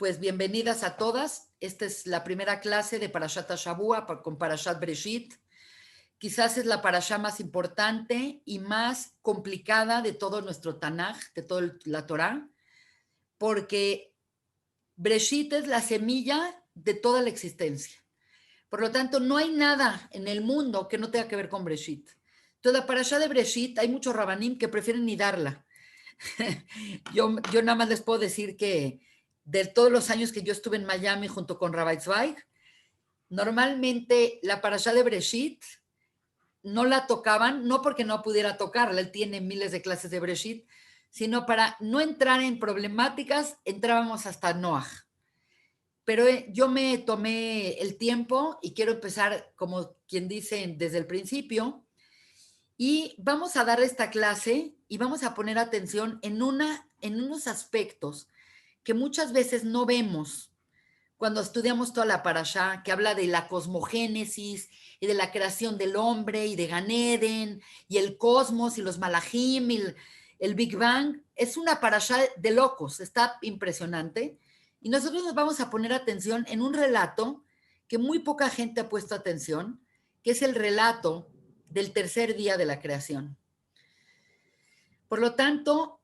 Pues bienvenidas a todas. Esta es la primera clase de Parashat Shavua con Parashat Breshit. Quizás es la parashá más importante y más complicada de todo nuestro Tanaj, de toda la Torá, porque Breshit es la semilla de toda la existencia. Por lo tanto, no hay nada en el mundo que no tenga que ver con Breshit. Entonces, la parashá de Breshit, hay muchos rabanim que prefieren ni darla. yo nada más les puedo decir que de todos los años que yo estuve en Miami junto con Rabbi Zweig, normalmente la parashá de Breshit no la tocaban, no porque no pudiera tocarla, él tiene miles de clases de Breshit, sino para no entrar en problemáticas, entrábamos hasta Noah. Pero yo me tomé el tiempo y quiero empezar, como quien dice, desde el principio, y vamos a dar esta clase y vamos a poner atención en unos aspectos que muchas veces no vemos cuando estudiamos toda la parashá, que habla de la cosmogénesis y de la creación del hombre y de Gan Eden y el cosmos y los malajim y el Big Bang. Es una parashá de locos, está impresionante. Y nosotros nos vamos a poner atención en un relato que muy poca gente ha puesto atención, que es el relato del tercer día de la creación. Por lo tanto,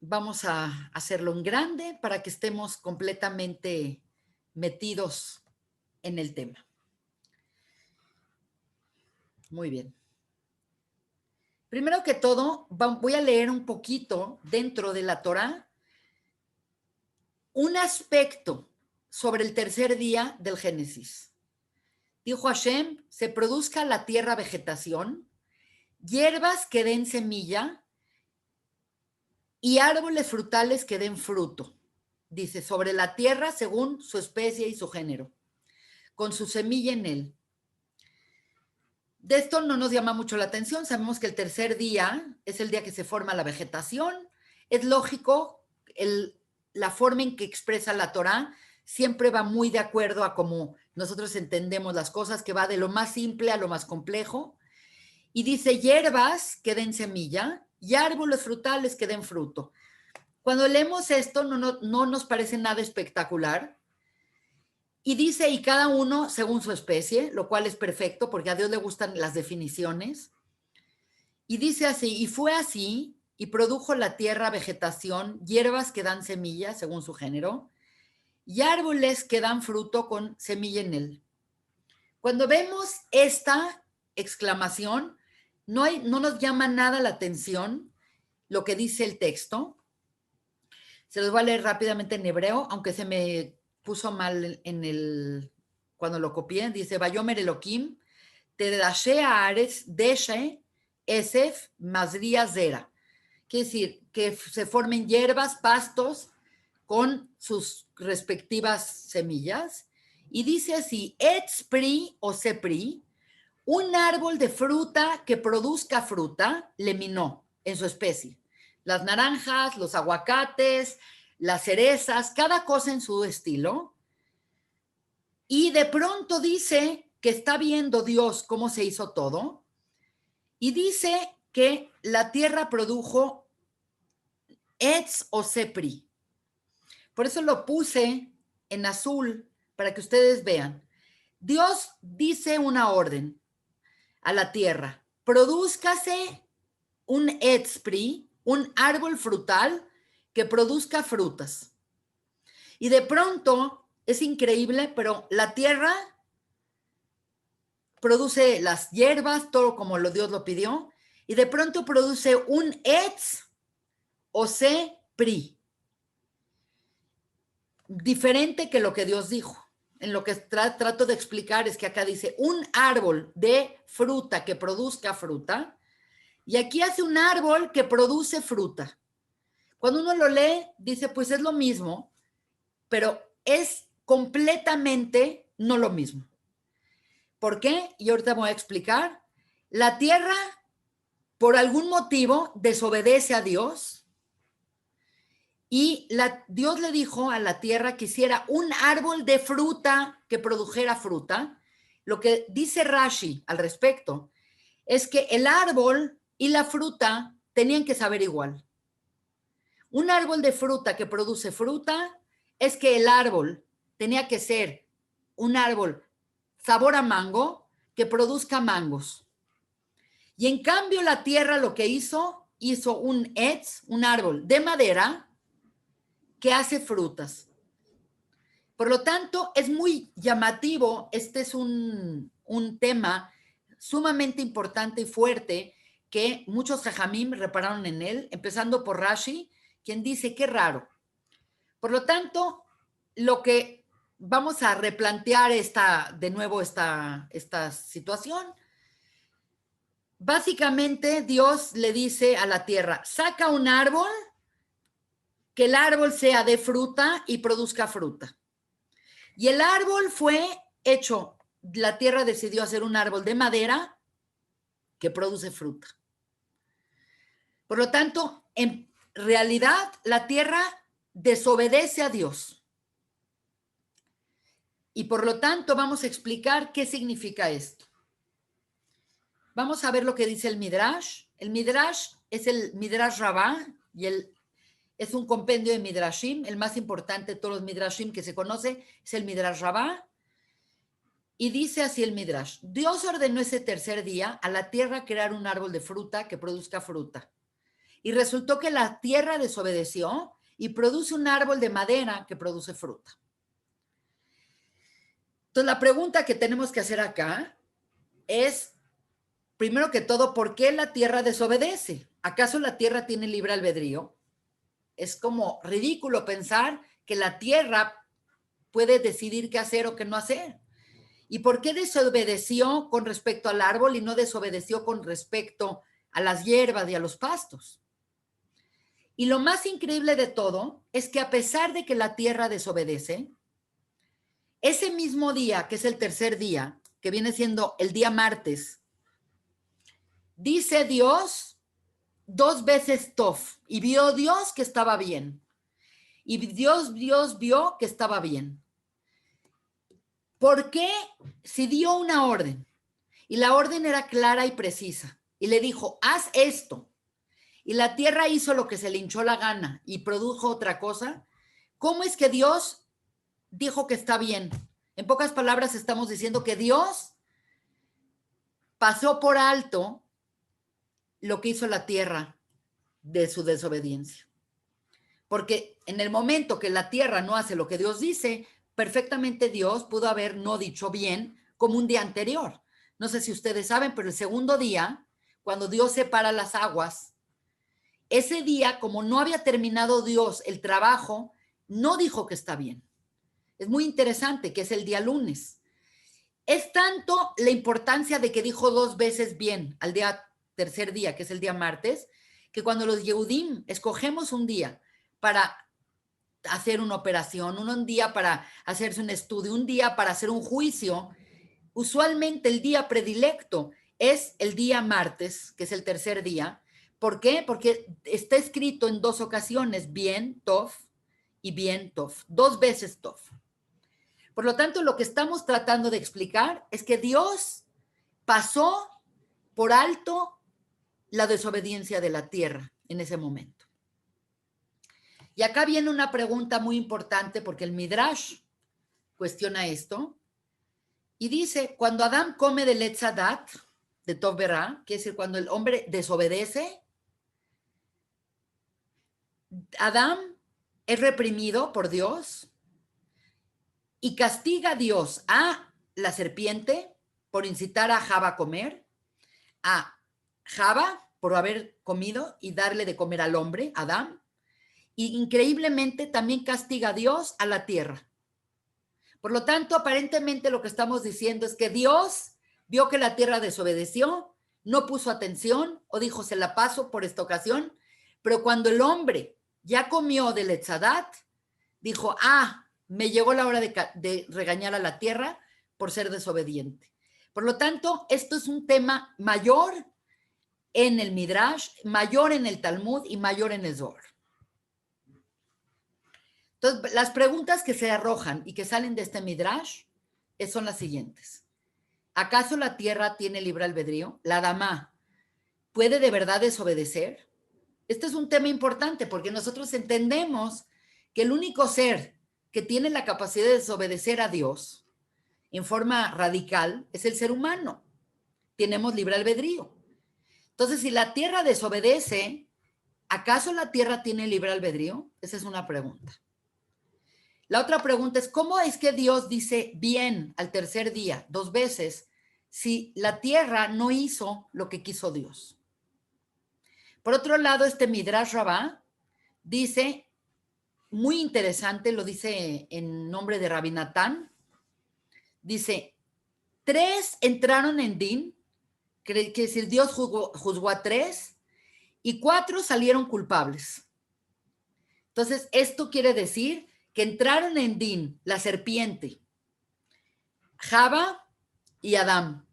vamos a hacerlo en grande para que estemos completamente metidos en el tema. Muy bien. Primero que todo, voy a leer un poquito dentro de la Torá un aspecto sobre el tercer día del Génesis. Dijo Hashem, se produzca la tierra vegetación, hierbas que den semilla y árboles frutales que den fruto. Dice, sobre la tierra según su especie y su género, con su semilla en él. De esto no nos llama mucho la atención. Sabemos que el tercer día es el día que se forma la vegetación. Es lógico, la forma en que expresa la Torá siempre va muy de acuerdo a cómo nosotros entendemos las cosas, que va de lo más simple a lo más complejo. Y dice hierbas que den semilla y árboles frutales que den fruto. Cuando leemos esto no nos parece nada espectacular. Y dice, y cada uno según su especie, lo cual es perfecto porque a Dios le gustan las definiciones. Y dice así, y fue así, y produjo la tierra vegetación, hierbas que dan semilla según su género, y árboles que dan fruto con semilla en él. Cuando vemos esta exclamación, no nos llama nada la atención lo que dice el texto. Se los voy a leer rápidamente en hebreo, aunque se me puso mal cuando lo copié. Dice, Vayomer Elohim, Tedashe Haaretz Deshe Esef Mazria Zera. Quiere decir que se formen hierbas, pastos, con sus respectivas semillas. Y dice así, Etz Pri o Sepri, un árbol de fruta que produzca fruta, leminó en su especie. Las naranjas, los aguacates, las cerezas, cada cosa en su estilo. Y de pronto dice que está viendo Dios cómo se hizo todo. Y dice que la tierra produjo Etz o Sepri. Por eso lo puse en azul para que ustedes vean. Dios dice una orden a la tierra. Produzcase un Etzpri, un árbol frutal que produzca frutas. Y de pronto, es increíble, pero la tierra produce las hierbas, todo como Dios lo pidió, y de pronto produce un Etz o Pri, diferente que lo que Dios dijo. En lo que trato de explicar es que acá dice un árbol de fruta que produzca fruta, y aquí hace un árbol que produce fruta. Cuando uno lo lee, dice, pues es lo mismo, pero es completamente no lo mismo. ¿Por qué? Y ahorita voy a explicar. La tierra, por algún motivo, desobedece a Dios y Dios le dijo a la tierra que hiciera un árbol de fruta que produjera fruta. Lo que dice Rashi al respecto es que el árbol y la fruta tenían que saber igual. Un árbol de fruta que produce fruta es que el árbol tenía que ser un árbol sabor a mango que produzca mangos. Y en cambio la tierra lo que hizo un etz, un árbol de madera que hace frutas. Por lo tanto, es muy llamativo. Este es un tema sumamente importante y fuerte que muchos jajamim repararon en él, empezando por Rashi, quien dice, qué raro. Por lo tanto, lo que vamos a replantear de nuevo esta situación. Básicamente, Dios le dice a la tierra, saca un árbol, que el árbol sea de fruta y produzca fruta. Y el árbol fue hecho, la tierra decidió hacer un árbol de madera que produce fruta. Por lo tanto, en realidad, la tierra desobedece a Dios. Y por lo tanto, vamos a explicar qué significa esto. Vamos a ver lo que dice el Midrash. El Midrash es el Midrash Rabbah y es un compendio de Midrashim. El más importante de todos los Midrashim que se conoce es el Midrash Rabbah. Y dice así el Midrash: Dios ordenó ese tercer día a la tierra crear un árbol de fruta que produzca fruta. Y resultó que la tierra desobedeció y produce un árbol de madera que produce fruta. Entonces, la pregunta que tenemos que hacer acá es, primero que todo, ¿por qué la tierra desobedece? ¿Acaso la tierra tiene libre albedrío? Es como ridículo pensar que la tierra puede decidir qué hacer o qué no hacer. ¿Y por qué desobedeció con respecto al árbol y no desobedeció con respecto a las hierbas y a los pastos? Y lo más increíble de todo es que a pesar de que la tierra desobedece, ese mismo día, que es el tercer día, que viene siendo el día martes, dice Dios 2 veces Tov, y vio Dios que estaba bien. Y Dios vio que estaba bien. ¿Por qué? Si dio una orden, y la orden era clara y precisa, y le dijo, haz esto, y la tierra hizo lo que se le hinchó la gana y produjo otra cosa, ¿cómo es que Dios dijo que está bien? En pocas palabras, estamos diciendo que Dios pasó por alto lo que hizo la tierra de su desobediencia. Porque en el momento que la tierra no hace lo que Dios dice, perfectamente Dios pudo haber no dicho bien como un día anterior. No sé si ustedes saben, pero el segundo día, cuando Dios separa las aguas, ese día, como no había terminado Dios el trabajo, no dijo que está bien. Es muy interesante que es el día lunes. Es tanto la importancia de que dijo 2 veces bien al día tercer día, que es el día martes, que cuando los Yehudim escogemos un día para hacer una operación, un día para hacerse un estudio, un día para hacer un juicio, usualmente el día predilecto es el día martes, que es el tercer día. ¿Por qué? Porque está escrito en 2 ocasiones, bien, tov, y bien, tov, 2 veces tov. Por lo tanto, lo que estamos tratando de explicar es que Dios pasó por alto la desobediencia de la tierra en ese momento. Y acá viene una pregunta muy importante porque el Midrash cuestiona esto y dice, cuando Adán come del Etzadat, de Tov Berá, que es decir, cuando el hombre desobedece, Adán es reprimido por Dios y castiga a Dios a la serpiente por incitar a Java a comer, a Java por haber comido y darle de comer al hombre, Adán, y increíblemente también castiga a Dios a la tierra. Por lo tanto, aparentemente lo que estamos diciendo es que Dios vio que la tierra desobedeció, no puso atención o dijo, se la paso por esta ocasión, pero cuando el hombre ya comió del Etzadat, dijo, me llegó la hora de regañar a la tierra por ser desobediente. Por lo tanto, esto es un tema mayor en el Midrash, mayor en el Talmud y mayor en el Zohar. Entonces, las preguntas que se arrojan y que salen de este Midrash son las siguientes. ¿Acaso la tierra tiene libre albedrío? ¿La Adamá puede de verdad desobedecer? Este es un tema importante porque nosotros entendemos que el único ser que tiene la capacidad de desobedecer a Dios en forma radical es el ser humano. Tenemos libre albedrío. Entonces, si la tierra desobedece, ¿acaso la tierra tiene libre albedrío? Esa es una pregunta. La otra pregunta es, ¿cómo es que Dios dice bien al tercer día 2 veces si la tierra no hizo lo que quiso Dios? Por otro lado, este Midrash Rabbah dice, muy interesante, lo dice en nombre de Rabbi Natán, dice, 3 entraron en Din, que es decir, Dios juzgó a 3 y 4 salieron culpables. Entonces, esto quiere decir que entraron en Din la serpiente, Java y Adán.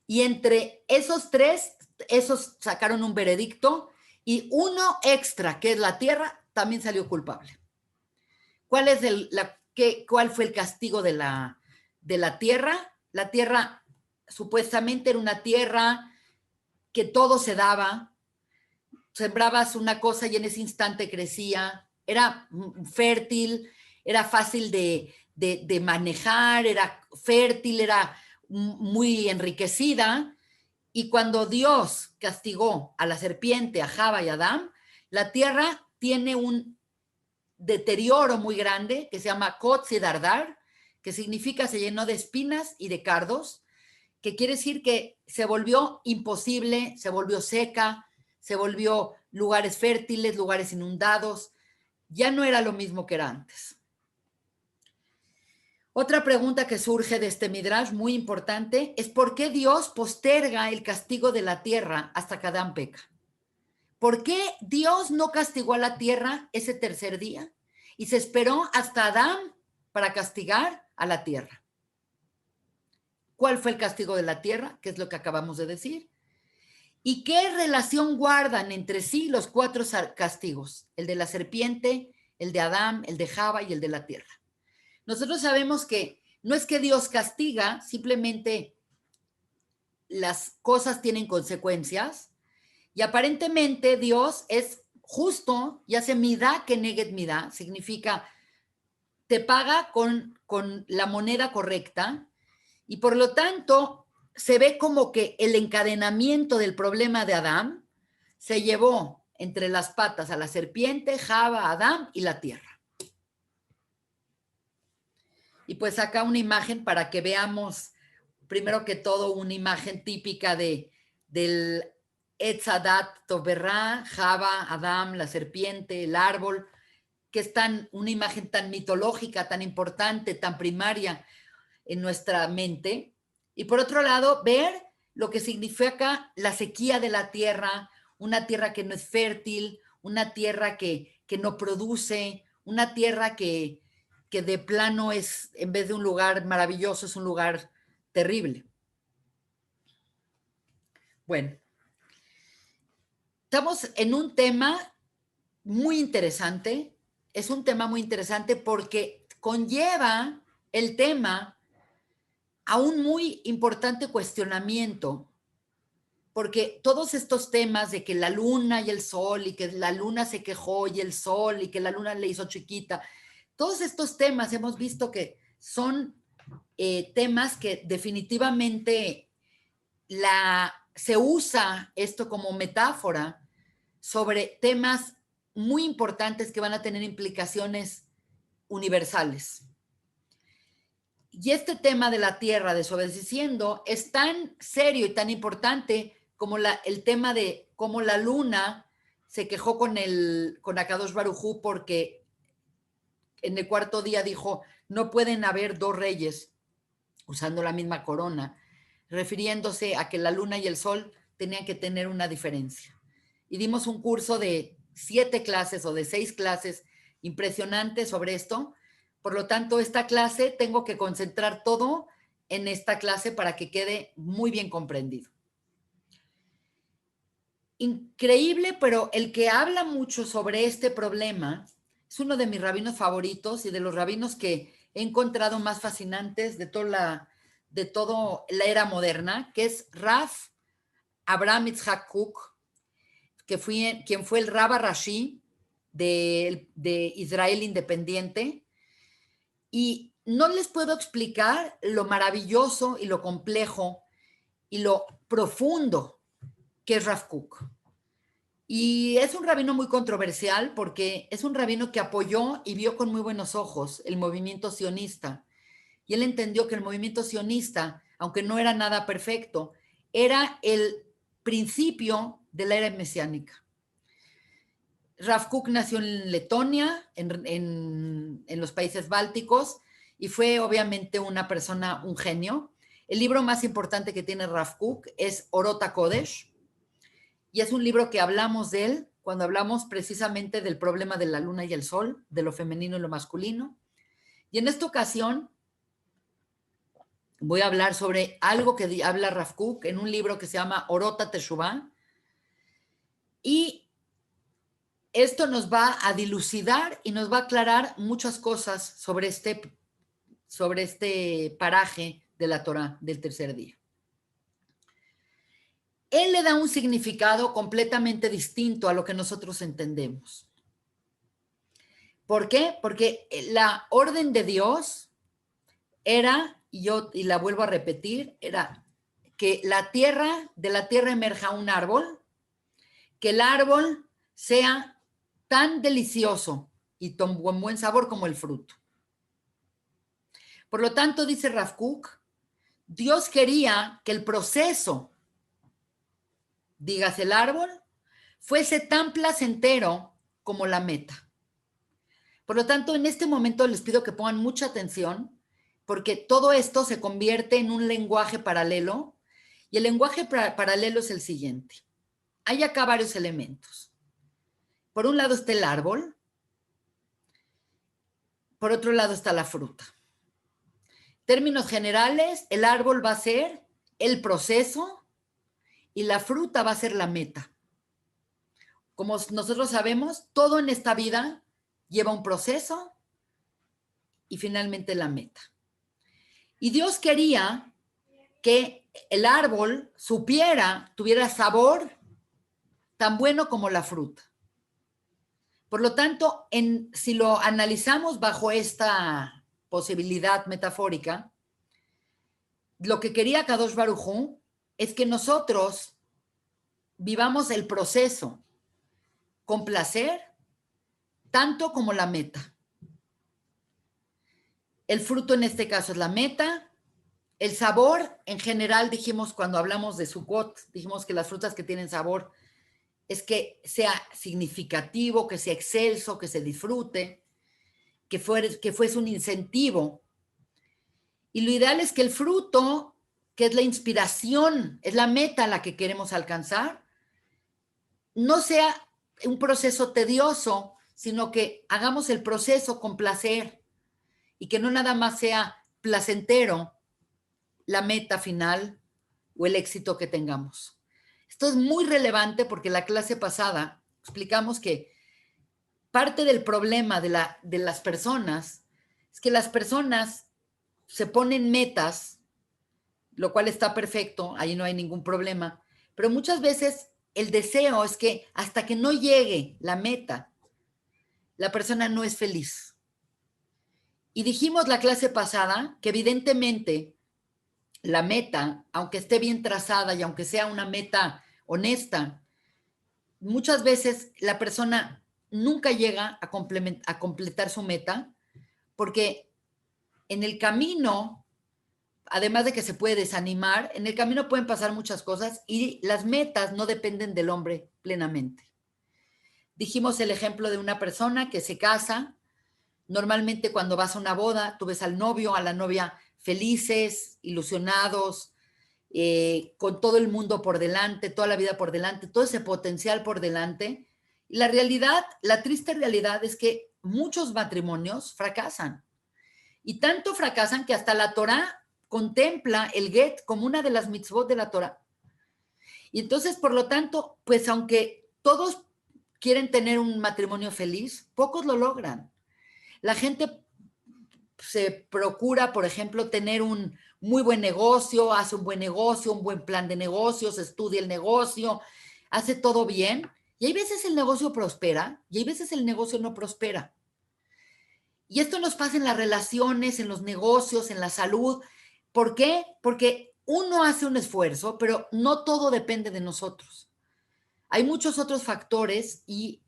Y entre esos 3, esos sacaron un veredicto y uno extra, que es la tierra, también salió culpable. ¿Cuál fue el castigo de la tierra? La tierra supuestamente era una tierra que todo se daba, sembrabas una cosa y en ese instante crecía, era fértil, era fácil de manejar, era fértil, era muy enriquecida. Y cuando Dios castigó a la serpiente, a Java y a Adán, la tierra tiene un deterioro muy grande que se llama Kotz y Dardar, que significa se llenó de espinas y de cardos, que quiere decir que se volvió imposible, se volvió seca, se volvió lugares fértiles, lugares inundados, ya no era lo mismo que era antes. Otra pregunta que surge de este Midrash muy importante es ¿por qué Dios posterga el castigo de la tierra hasta que Adán peca? ¿Por qué Dios no castigó a la tierra ese tercer día y se esperó hasta Adán para castigar a la tierra? ¿Cuál fue el castigo de la tierra? ¿Qué es lo que acabamos de decir? ¿Y qué relación guardan entre sí los 4 castigos? El de la serpiente, el de Adán, el de Java y el de la tierra. Nosotros sabemos que no es que Dios castiga, simplemente las cosas tienen consecuencias y aparentemente Dios es justo y hace midá que neget midá, significa te paga con la moneda correcta y por lo tanto se ve como que el encadenamiento del problema de Adán se llevó entre las patas a la serpiente, Java, Adán y la tierra. Y pues acá una imagen para que veamos, primero que todo, una imagen típica del Etz Hadat Toverá, Java, Adán, la serpiente, el árbol, que es una imagen tan mitológica, tan importante, tan primaria en nuestra mente. Y por otro lado, ver lo que significa la sequía de la tierra, una tierra que no es fértil, una tierra que no produce, una tierra que de plano es, en vez de un lugar maravilloso, es un lugar terrible. Bueno, estamos en un tema muy interesante. Es un tema muy interesante porque conlleva el tema a un muy importante cuestionamiento, porque todos estos temas de que la luna y el sol, y que la luna se quejó y el sol, y que la luna le hizo chiquita, todos estos temas hemos visto que son temas que definitivamente se usa esto como metáfora sobre temas muy importantes que van a tener implicaciones universales. Y este tema de la tierra desobedeciendo es tan serio y tan importante como el tema de cómo la luna se quejó con Akadosh Baruj Hu porque en el 4.º día dijo, no pueden haber 2 reyes usando la misma corona, refiriéndose a que la luna y el sol tenían que tener una diferencia. Y dimos un curso de 7 clases o de 6 clases impresionantes sobre esto. Por lo tanto, esta clase tengo que concentrar todo en esta clase para que quede muy bien comprendido. Increíble, pero el que habla mucho sobre este problema es uno de mis rabinos favoritos y de los rabinos que he encontrado más fascinantes de toda la era moderna, que es Rav Abraham Yitzhak Kook, quien fue el Rabba Rashi de Israel independiente. Y no les puedo explicar lo maravilloso y lo complejo y lo profundo que es Rav Kook. Y es un rabino muy controversial porque es un rabino que apoyó y vio con muy buenos ojos el movimiento sionista. Y él entendió que el movimiento sionista, aunque no era nada perfecto, era el principio de la era mesiánica. Rav Kook nació en Letonia, en los países bálticos, y fue obviamente una persona, un genio. El libro más importante que tiene Rav Kook es Orot HaKodesh, y es un libro que hablamos de él cuando hablamos precisamente del problema de la luna y el sol, de lo femenino y lo masculino. Y en esta ocasión voy a hablar sobre algo que habla Rav Kook en un libro que se llama Orot HaTeshuvah, y esto nos va a dilucidar y nos va a aclarar muchas cosas sobre este paraje de la Torah del tercer día. Él le da un significado completamente distinto a lo que nosotros entendemos. ¿Por qué? Porque la orden de Dios era, y la vuelvo a repetir, era que de la tierra emerja un árbol, que el árbol sea tan delicioso y con buen sabor como el fruto. Por lo tanto, dice Rav Kook, Dios quería que el proceso, digas el árbol, fuese tan placentero como la meta. Por lo tanto, en este momento les pido que pongan mucha atención porque todo esto se convierte en un lenguaje paralelo, y el lenguaje paralelo es el siguiente. Hay acá varios elementos. Por un lado está el árbol, por otro lado está la fruta. En términos generales, el árbol va a ser el proceso y la fruta va a ser la meta. Como nosotros sabemos, todo en esta vida lleva un proceso y finalmente la meta. Y Dios quería que el árbol tuviera sabor tan bueno como la fruta. Por lo tanto, si lo analizamos bajo esta posibilidad metafórica, lo que quería Kadosh Baruj Hu es que nosotros vivamos el proceso con placer, tanto como la meta. El fruto en este caso es la meta. El sabor, en general, dijimos cuando hablamos de Sukkot, dijimos que las frutas que tienen sabor es que sea significativo, que sea excelso, que se disfrute, que fuese un incentivo. Y lo ideal es que el fruto, que es la inspiración, es la meta a la que queremos alcanzar, no sea un proceso tedioso, sino que hagamos el proceso con placer y que no nada más sea placentero la meta final o el éxito que tengamos. Esto es muy relevante porque la clase pasada explicamos que parte del problema de las personas es que las personas se ponen metas, lo cual está perfecto, ahí no hay ningún problema, pero muchas veces el deseo es que hasta que no llegue la meta, la persona no es feliz. Y dijimos la clase pasada que evidentemente la meta, aunque esté bien trazada y aunque sea una meta honesta, muchas veces la persona nunca llega a completar su meta porque en el camino, además de que se puede desanimar, en el camino pueden pasar muchas cosas y las metas no dependen del hombre plenamente. Dijimos el ejemplo de una persona que se casa. Normalmente cuando vas a una boda, tú ves al novio, a la novia felices, ilusionados, con todo el mundo por delante, toda la vida por delante, todo ese potencial por delante. Y la realidad, la triste realidad es que muchos matrimonios fracasan. Y tanto fracasan que hasta la Torah contempla el get como una de las mitzvot de la Torah. Y entonces, por lo tanto, pues aunque todos quieren tener un matrimonio feliz, pocos lo logran. La gente se procura, por ejemplo, tener un muy buen negocio, hace un buen negocio, un buen plan de negocios, estudia el negocio, hace todo bien, Y hay veces el negocio prospera y hay veces el negocio no prospera. Y esto nos pasa en las relaciones, en los negocios, en la salud. ¿Por qué? Porque uno hace un esfuerzo, pero no todo depende de nosotros. Hay muchos otros factores y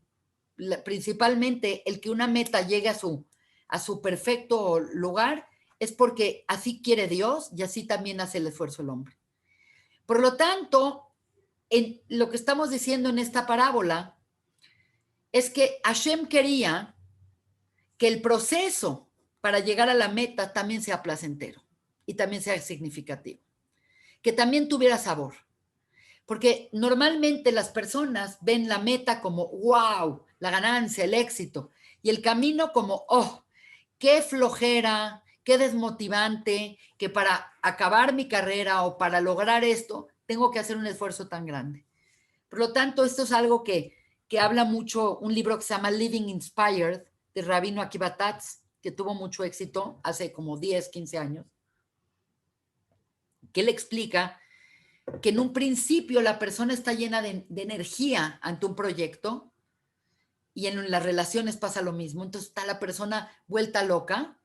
principalmente el que una meta llegue a su perfecto lugar es porque así quiere Dios y así también hace el esfuerzo el hombre. Por lo tanto, en lo que estamos diciendo en esta parábola es que Hashem quería que el proceso para llegar a la meta también sea placentero y también sea significativo, que también tuviera sabor. Porque normalmente las personas ven la meta como, wow, la ganancia, el éxito, y el camino como, oh, qué flojera, qué desmotivante, que para acabar mi carrera o para lograr esto, tengo que hacer un esfuerzo tan grande. Por lo tanto, esto es algo que habla mucho, un libro que se llama Living Inspired, de Rabino Akiva Tatz, que tuvo mucho éxito hace como 10, 15 años, que él explica que en un principio la persona está llena de energía ante un proyecto y en las relaciones pasa lo mismo. Entonces está la persona vuelta loca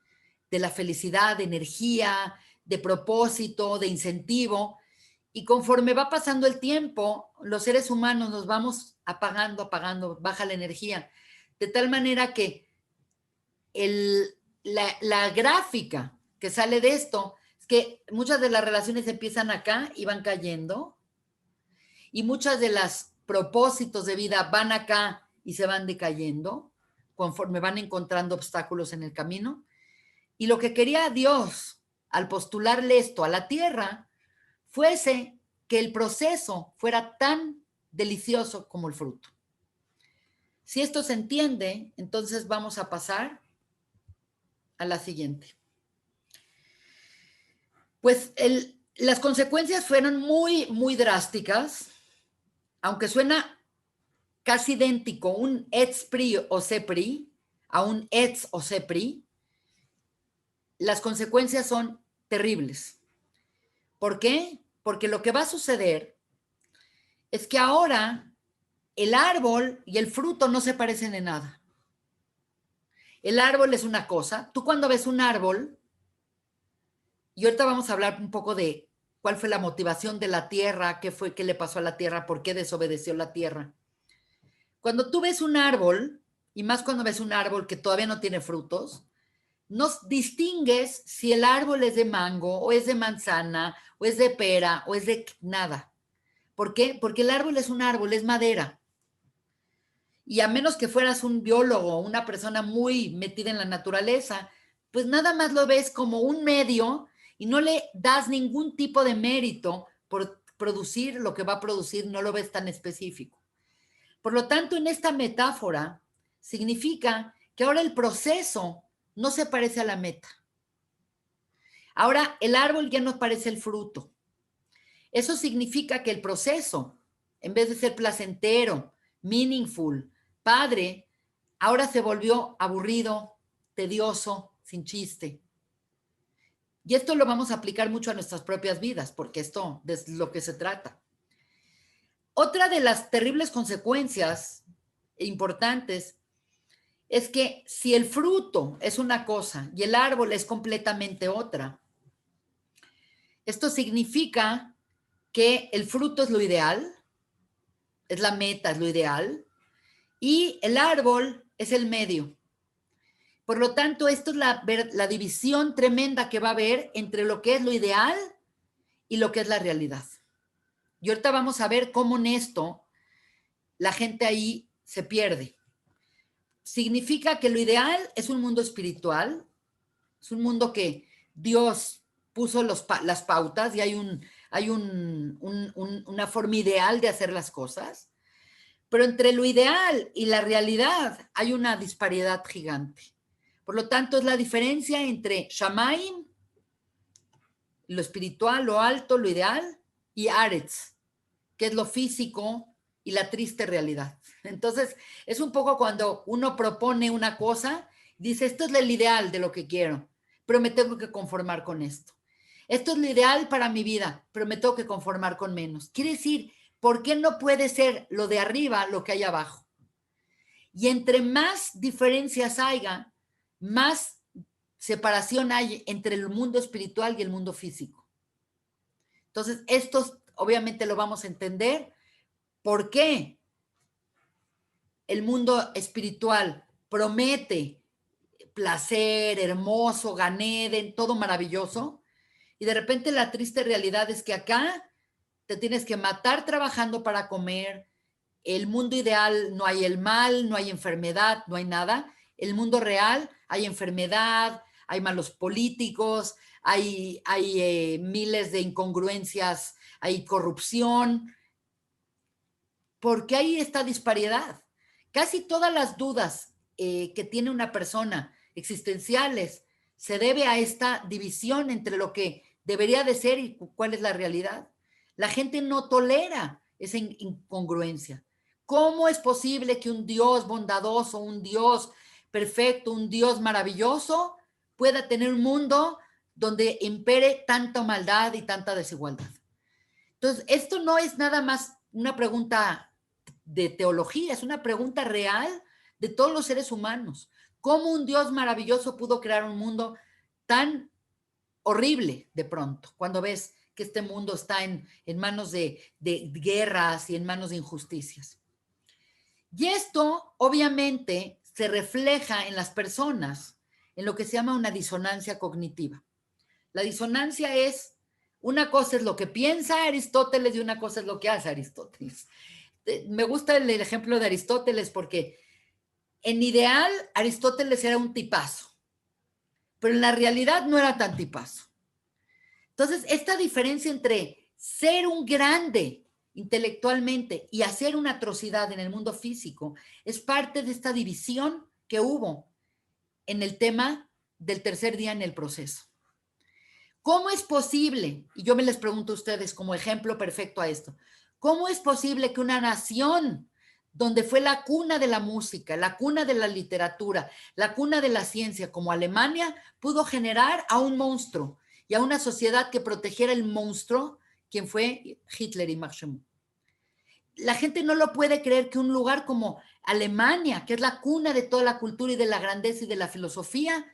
de la felicidad, de energía, de propósito, de incentivo. Y conforme va pasando el tiempo, los seres humanos nos vamos apagando, baja la energía. De tal manera que la gráfica que sale de esto es que muchas de las relaciones empiezan acá y van cayendo, y muchas de las propósitos de vida van acá y se van decayendo conforme van encontrando obstáculos en el camino. Y lo que quería Dios al postularle esto a la tierra fuese que el proceso fuera tan delicioso como el fruto. Si esto se entiende, entonces vamos a pasar a la siguiente. Pues las consecuencias fueron muy, muy drásticas, aunque suena casi idéntico un Etz Pri o Sepri a un Etz o Sepri, las consecuencias son terribles. ¿Por qué? Porque lo que va a suceder es que ahora el árbol y el fruto no se parecen en nada. El árbol es una cosa. Tú cuando ves un árbol, y ahorita vamos a hablar un poco de cuál fue la motivación de la tierra, qué le pasó a la tierra, por qué desobedeció la tierra. Cuando tú ves un árbol, y más cuando ves un árbol que todavía no tiene frutos, no distingues si el árbol es de mango, o es de manzana, o es de pera, o es de nada. ¿Por qué? Porque el árbol es un árbol, es madera. Y a menos que fueras un biólogo, una persona muy metida en la naturaleza, pues nada más lo ves como un medio y no le das ningún tipo de mérito por producir lo que va a producir, no lo ves tan específico. Por lo tanto, en esta metáfora significa que ahora el proceso no se parece a la meta. Ahora el árbol ya no parece el fruto. Eso significa que el proceso, en vez de ser placentero, meaningful, padre, ahora se volvió aburrido, tedioso, sin chiste. Y esto lo vamos a aplicar mucho a nuestras propias vidas, porque esto es lo que se trata. Otra de las terribles consecuencias importantes es que si el fruto es una cosa y el árbol es completamente otra, esto significa que el fruto es lo ideal, es la meta, es lo ideal, y el árbol es el medio. Por lo tanto, esto es la división tremenda que va a haber entre lo que es lo ideal y lo que es la realidad. Y ahorita vamos a ver cómo en esto la gente ahí se pierde. Significa que lo ideal es un mundo espiritual, es un mundo que Dios puso las pautas y hay una forma ideal de hacer las cosas, pero entre lo ideal y la realidad hay una disparidad gigante. Por lo tanto, es la diferencia entre Shamaim, lo espiritual, lo alto, lo ideal, y Aretz, que es lo físico y la triste realidad. Entonces, es un poco cuando uno propone una cosa, dice, esto es el ideal de lo que quiero, pero me tengo que conformar con esto. Esto es lo ideal para mi vida, pero me tengo que conformar con menos. Quiere decir, ¿por qué no puede ser lo de arriba lo que hay abajo? Y entre más diferencias haya, más separación hay entre el mundo espiritual y el mundo físico. Entonces, esto obviamente lo vamos a entender. ¿Por qué el mundo espiritual promete placer, hermoso, Ganeden, todo maravilloso? Y de repente la triste realidad es que acá te tienes que matar trabajando para comer. El mundo ideal no hay el mal, no hay enfermedad, no hay nada. El mundo real hay enfermedad, hay malos políticos, hay miles de incongruencias, hay corrupción. ¿Por qué hay esta disparidad? Casi todas las dudas que tiene una persona existenciales se debe a esta división entre lo que debería de ser y cuál es la realidad. La gente no tolera esa incongruencia. ¿Cómo es posible que un Dios bondadoso, un Dios perfecto, un Dios maravilloso pueda tener un mundo donde impere tanta maldad y tanta desigualdad? Entonces, esto no es nada más una pregunta de teología, es una pregunta real de todos los seres humanos. ¿Cómo un Dios maravilloso pudo crear un mundo tan horrible de pronto, cuando ves que este mundo está en manos de guerras y en manos de injusticias? Y esto obviamente se refleja en las personas, en lo que se llama una disonancia cognitiva. La disonancia es, una cosa es lo que piensa Aristóteles y una cosa es lo que hace Aristóteles. Me gusta el ejemplo de Aristóteles porque en ideal Aristóteles era un tipazo, pero en la realidad no era tan tipazo. Entonces, esta diferencia entre ser un grande intelectualmente y hacer una atrocidad en el mundo físico es parte de esta división que hubo en el tema del tercer día en el proceso. ¿Cómo es posible? Y yo me les pregunto a ustedes como ejemplo perfecto a esto. ¿Cómo es posible que una nación donde fue la cuna de la música, la cuna de la literatura, la cuna de la ciencia como Alemania, pudo generar a un monstruo y a una sociedad que protegiera el monstruo, quien fue Hitler y Max Schmeling? La gente no lo puede creer que un lugar como Alemania, que es la cuna de toda la cultura y de la grandeza y de la filosofía,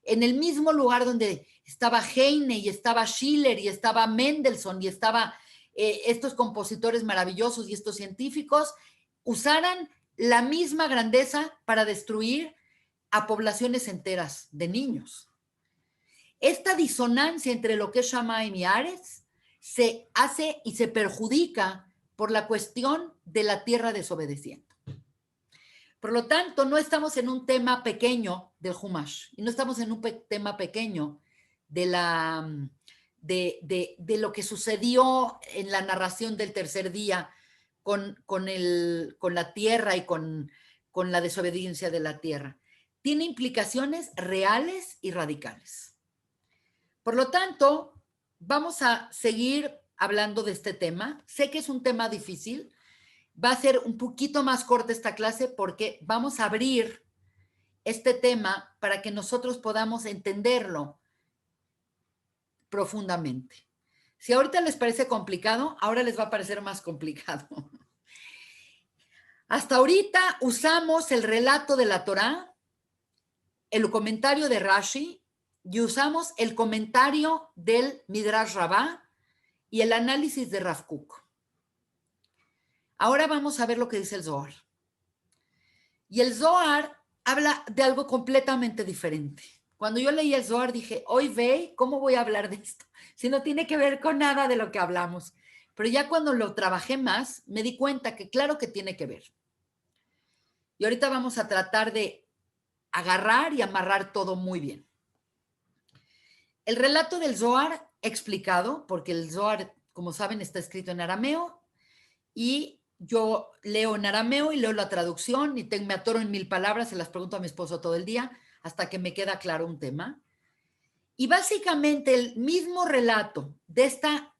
en el mismo lugar donde estaba Heine y estaba Schiller y estaba Mendelssohn y estaba estos compositores maravillosos y estos científicos, usaran la misma grandeza para destruir a poblaciones enteras de niños. Esta disonancia entre lo que es Shammai y Ares se hace y se perjudica por la cuestión de la tierra desobedeciendo. Por lo tanto, no estamos en un tema pequeño del Humash y no estamos en un tema pequeño de, de lo que sucedió en la narración del tercer día con la tierra y con la desobediencia de la tierra. Tiene implicaciones reales y radicales. Por lo tanto, vamos a seguir hablando de este tema. Sé que es un tema difícil. Va a ser un poquito más corta esta clase porque vamos a abrir este tema para que nosotros podamos entenderlo profundamente. Si ahorita les parece complicado, ahora les va a parecer más complicado. Hasta ahorita usamos el relato de la Torá, el comentario de Rashi y usamos el comentario del Midrash Rabbah y el análisis de Rav Kook. Ahora vamos a ver lo que dice el Zohar. Y el Zohar habla de algo completamente diferente. Cuando yo leí el Zohar dije, hoy ve, ¿cómo voy a hablar de esto? Si no tiene que ver con nada de lo que hablamos. Pero ya cuando lo trabajé más, me di cuenta que claro que tiene que ver. Y ahorita vamos a tratar de agarrar y amarrar todo muy bien. El relato del Zohar explicado, porque el Zohar, como saben, está escrito en arameo y yo leo en arameo y leo la traducción y me atoro en 1000 palabras, se las pregunto a mi esposo todo el día hasta que me queda claro un tema. Y básicamente el mismo relato de esta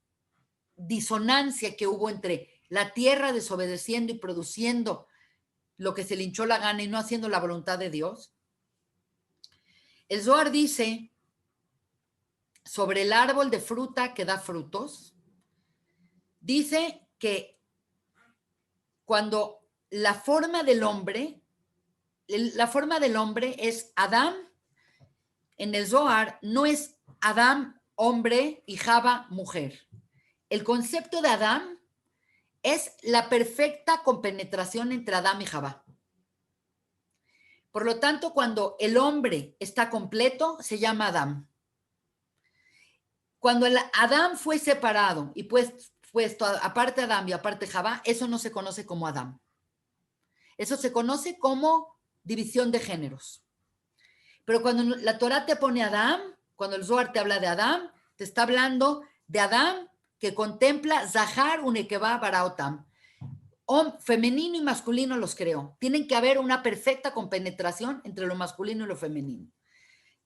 disonancia que hubo entre la tierra desobedeciendo y produciendo lo que se le hinchó la gana y no haciendo la voluntad de Dios. El Zohar dice sobre el árbol de fruta que da frutos, dice que cuando la forma del hombre es Adán, en el Zohar no es Adán hombre y Java mujer. El concepto de Adán es la perfecta compenetración entre Adán y Java. Por lo tanto, cuando el hombre está completo, se llama Adán. Cuando el Adán fue separado y puesto aparte Adán y aparte Java, eso no se conoce como Adán. Eso se conoce como división de géneros. Pero cuando la Torah te pone Adán, cuando el Zohar te habla de Adán, te está hablando de Adán que contempla Zahar Unekeva Baraotam. Femenino y masculino los creó. Tienen que haber una perfecta compenetración entre lo masculino y lo femenino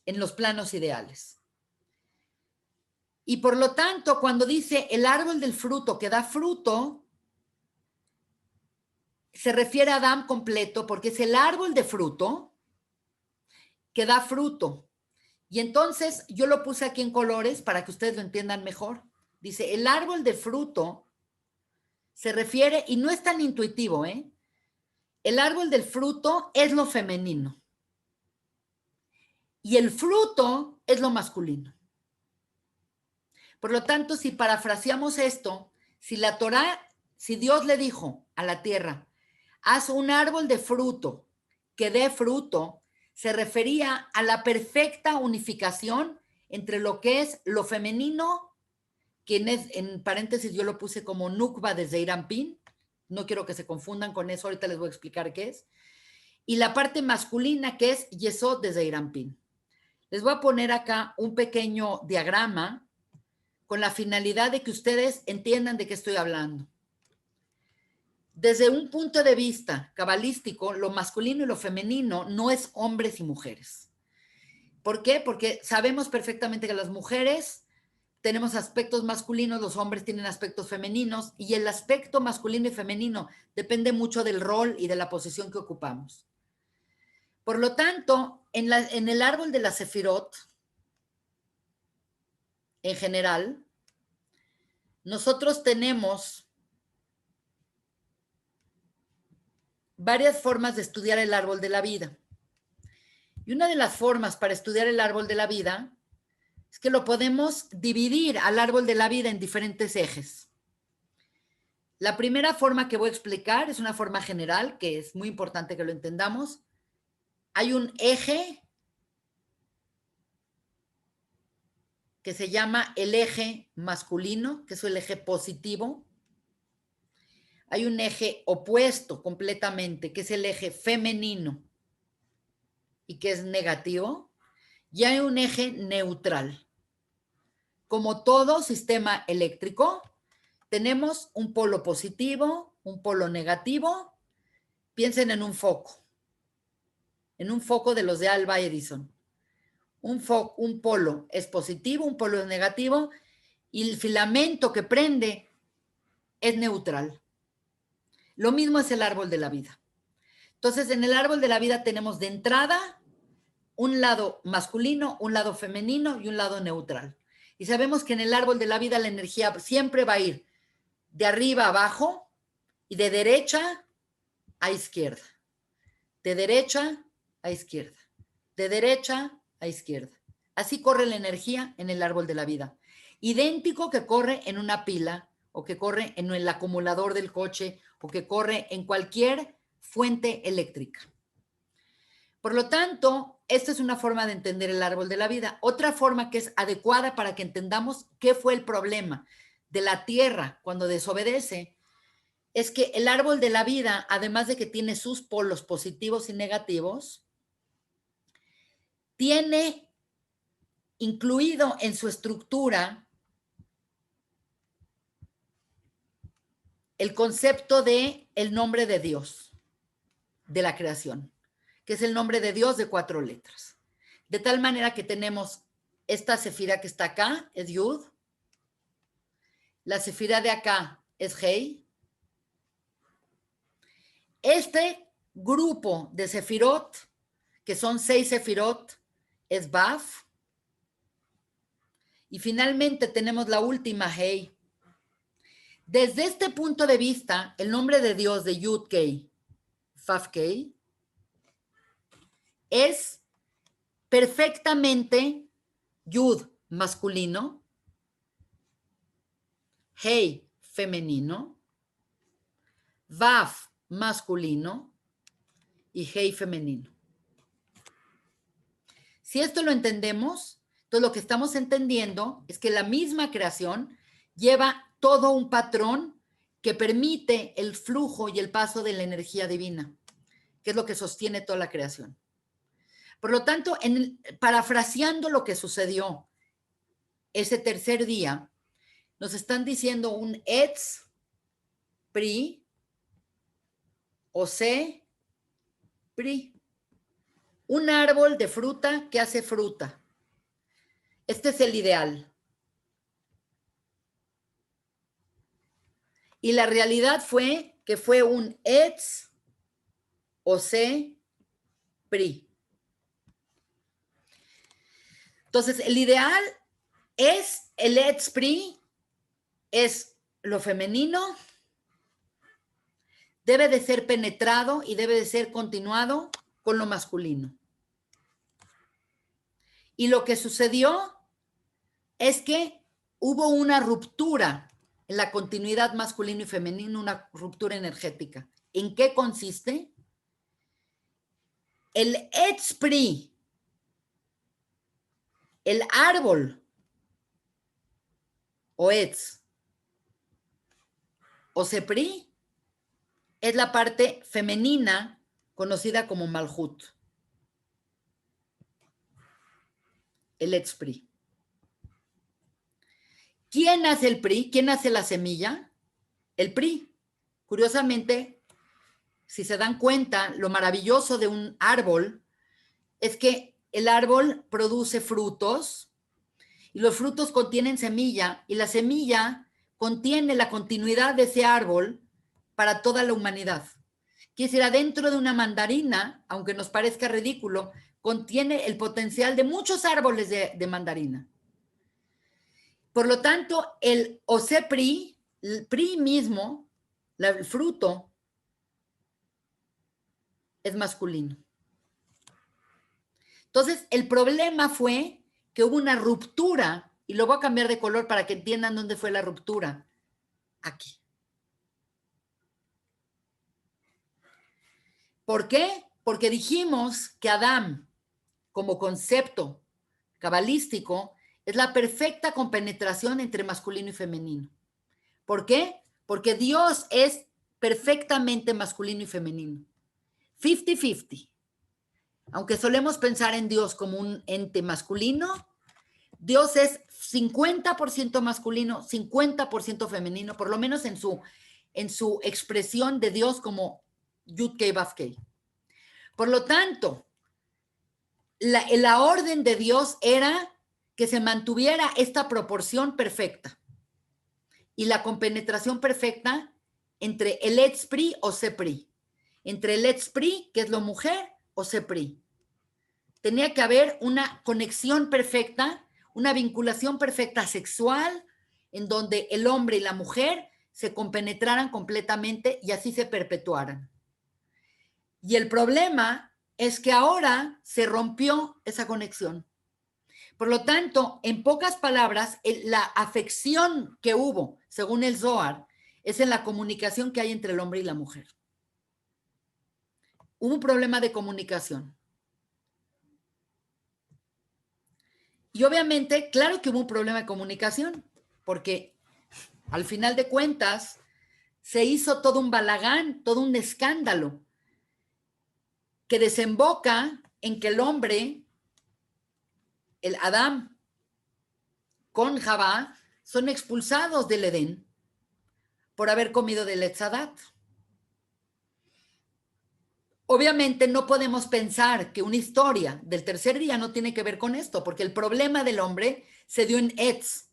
en los planos ideales. Y por lo tanto, cuando dice el árbol del fruto que da fruto, se refiere a Adán completo porque es el árbol de fruto que da fruto. Y entonces yo lo puse aquí en colores para que ustedes lo entiendan mejor. Dice, el árbol de fruto se refiere, y no es tan intuitivo, ¿eh? El árbol del fruto es lo femenino. Y el fruto es lo masculino. Por lo tanto, si parafraseamos esto, si la Torah, si Dios le dijo a la tierra, haz un árbol de fruto que dé fruto, se refería a la perfecta unificación entre lo que es lo femenino, que en paréntesis yo lo puse como Nukba desde Irampín, no quiero que se confundan con eso, ahorita les voy a explicar qué es, y la parte masculina que es Yesod desde Irampín. Les voy a poner acá un pequeño diagrama con la finalidad de que ustedes entiendan de qué estoy hablando. Desde un punto de vista cabalístico, lo masculino y lo femenino no es hombres y mujeres. ¿Por qué? Porque sabemos perfectamente que las mujeres tenemos aspectos masculinos, los hombres tienen aspectos femeninos, y el aspecto masculino y femenino depende mucho del rol y de la posición que ocupamos. Por lo tanto, en el árbol de la Sefirot, en general, nosotros tenemos varias formas de estudiar el árbol de la vida. Y una de las formas para estudiar el árbol de la vida es que lo podemos dividir al árbol de la vida en diferentes ejes. La primera forma que voy a explicar es una forma general, que es muy importante que lo entendamos. Hay un eje que se llama el eje masculino, que es el eje positivo. Hay un eje opuesto completamente, que es el eje femenino y que es negativo. Y hay un eje neutral. Como todo sistema eléctrico, tenemos un polo positivo, un polo negativo. Piensen en un foco de los de Alva Edison. Un polo es positivo, un polo es negativo, y el filamento que prende es neutral. Lo mismo es el árbol de la vida. Entonces, en el árbol de la vida tenemos de entrada un lado masculino, un lado femenino y un lado neutral. Y sabemos que en el árbol de la vida la energía siempre va a ir de arriba a abajo y de derecha a izquierda. De derecha a izquierda. De derecha a izquierda. Así corre la energía en el árbol de la vida. Idéntico que corre en una pila o que corre en el acumulador del coche o que corre en cualquier fuente eléctrica. Por lo tanto, esta es una forma de entender el árbol de la vida. Otra forma que es adecuada para que entendamos qué fue el problema de la tierra cuando desobedece es que el árbol de la vida, además de que tiene sus polos positivos y negativos, tiene incluido en su estructura el concepto de el nombre de Dios, de la creación, que es el nombre de Dios de 4 letras. De tal manera que tenemos esta sefira que está acá, es Yud, la sefira de acá es Hei. Este grupo de sefirot, que son 6 sefirot, es Baf. Y finalmente tenemos la última Hei. Desde este punto de vista, el nombre de Dios de Yud-Kei, Vav-Kei, es perfectamente Yud masculino, Hei femenino, Vav masculino y Hei femenino. Si esto lo entendemos, entonces lo que estamos entendiendo es que la misma creación lleva todo un patrón que permite el flujo y el paso de la energía divina, que es lo que sostiene toda la creación. Por lo tanto, parafraseando lo que sucedió ese tercer día, nos están diciendo un Etz, Pri, Ose, Pri. Un árbol de fruta que hace fruta. Este es el ideal. Y la realidad fue que fue un Etz, Ose, Pri. Entonces, el ideal es el Etz Pri, es lo femenino, debe de ser penetrado y debe de ser continuado con lo masculino. Y lo que sucedió es que hubo una ruptura en la continuidad masculino y femenino, una ruptura energética. ¿En qué consiste? El Etz Pri, el árbol o Etz o Sepri, es la parte femenina conocida como Malhut. El Etz Pri. ¿Quién hace el Pri? ¿Quién hace la semilla? El Pri. Curiosamente, si se dan cuenta, lo maravilloso de un árbol es que el árbol produce frutos y los frutos contienen semilla y la semilla contiene la continuidad de ese árbol para toda la humanidad. Quiere decir, adentro de una mandarina, aunque nos parezca ridículo, contiene el potencial de muchos árboles de mandarina. Por lo tanto, el Osepri, el Pri mismo, el fruto, es masculino. Entonces, el problema fue que hubo una ruptura, y lo voy a cambiar de color para que entiendan dónde fue la ruptura. Aquí. ¿Por qué? Porque dijimos que Adán, como concepto cabalístico, es la perfecta compenetración entre masculino y femenino. ¿Por qué? Porque Dios es perfectamente masculino y femenino. 50-50. Aunque solemos pensar en Dios como un ente masculino, Dios es 50% masculino, 50% femenino, por lo menos en su expresión de Dios como Yud-Kei Vav-Kei. Por lo tanto, la orden de Dios era que se mantuviera esta proporción perfecta y la compenetración perfecta entre el Etz Pri o Sepri, entre el Etz Pri, que es lo mujer, o Sepri. Tenía que haber una conexión perfecta, una vinculación perfecta sexual, en donde el hombre y la mujer se compenetraran completamente y así se perpetuaran. Y el problema es que ahora se rompió esa conexión. Por lo tanto, en pocas palabras, la afección que hubo, según el Zohar, es en la comunicación que hay entre el hombre y la mujer. Hubo un problema de comunicación. Y obviamente, claro que hubo un problema de comunicación, porque al final de cuentas se hizo todo un balagán, todo un escándalo, que desemboca en que el hombre, el Adán, con Javá, son expulsados del Edén por haber comido del Etzadat. Obviamente no podemos pensar que una historia del tercer día no tiene que ver con esto, porque el problema del hombre se dio en Etz.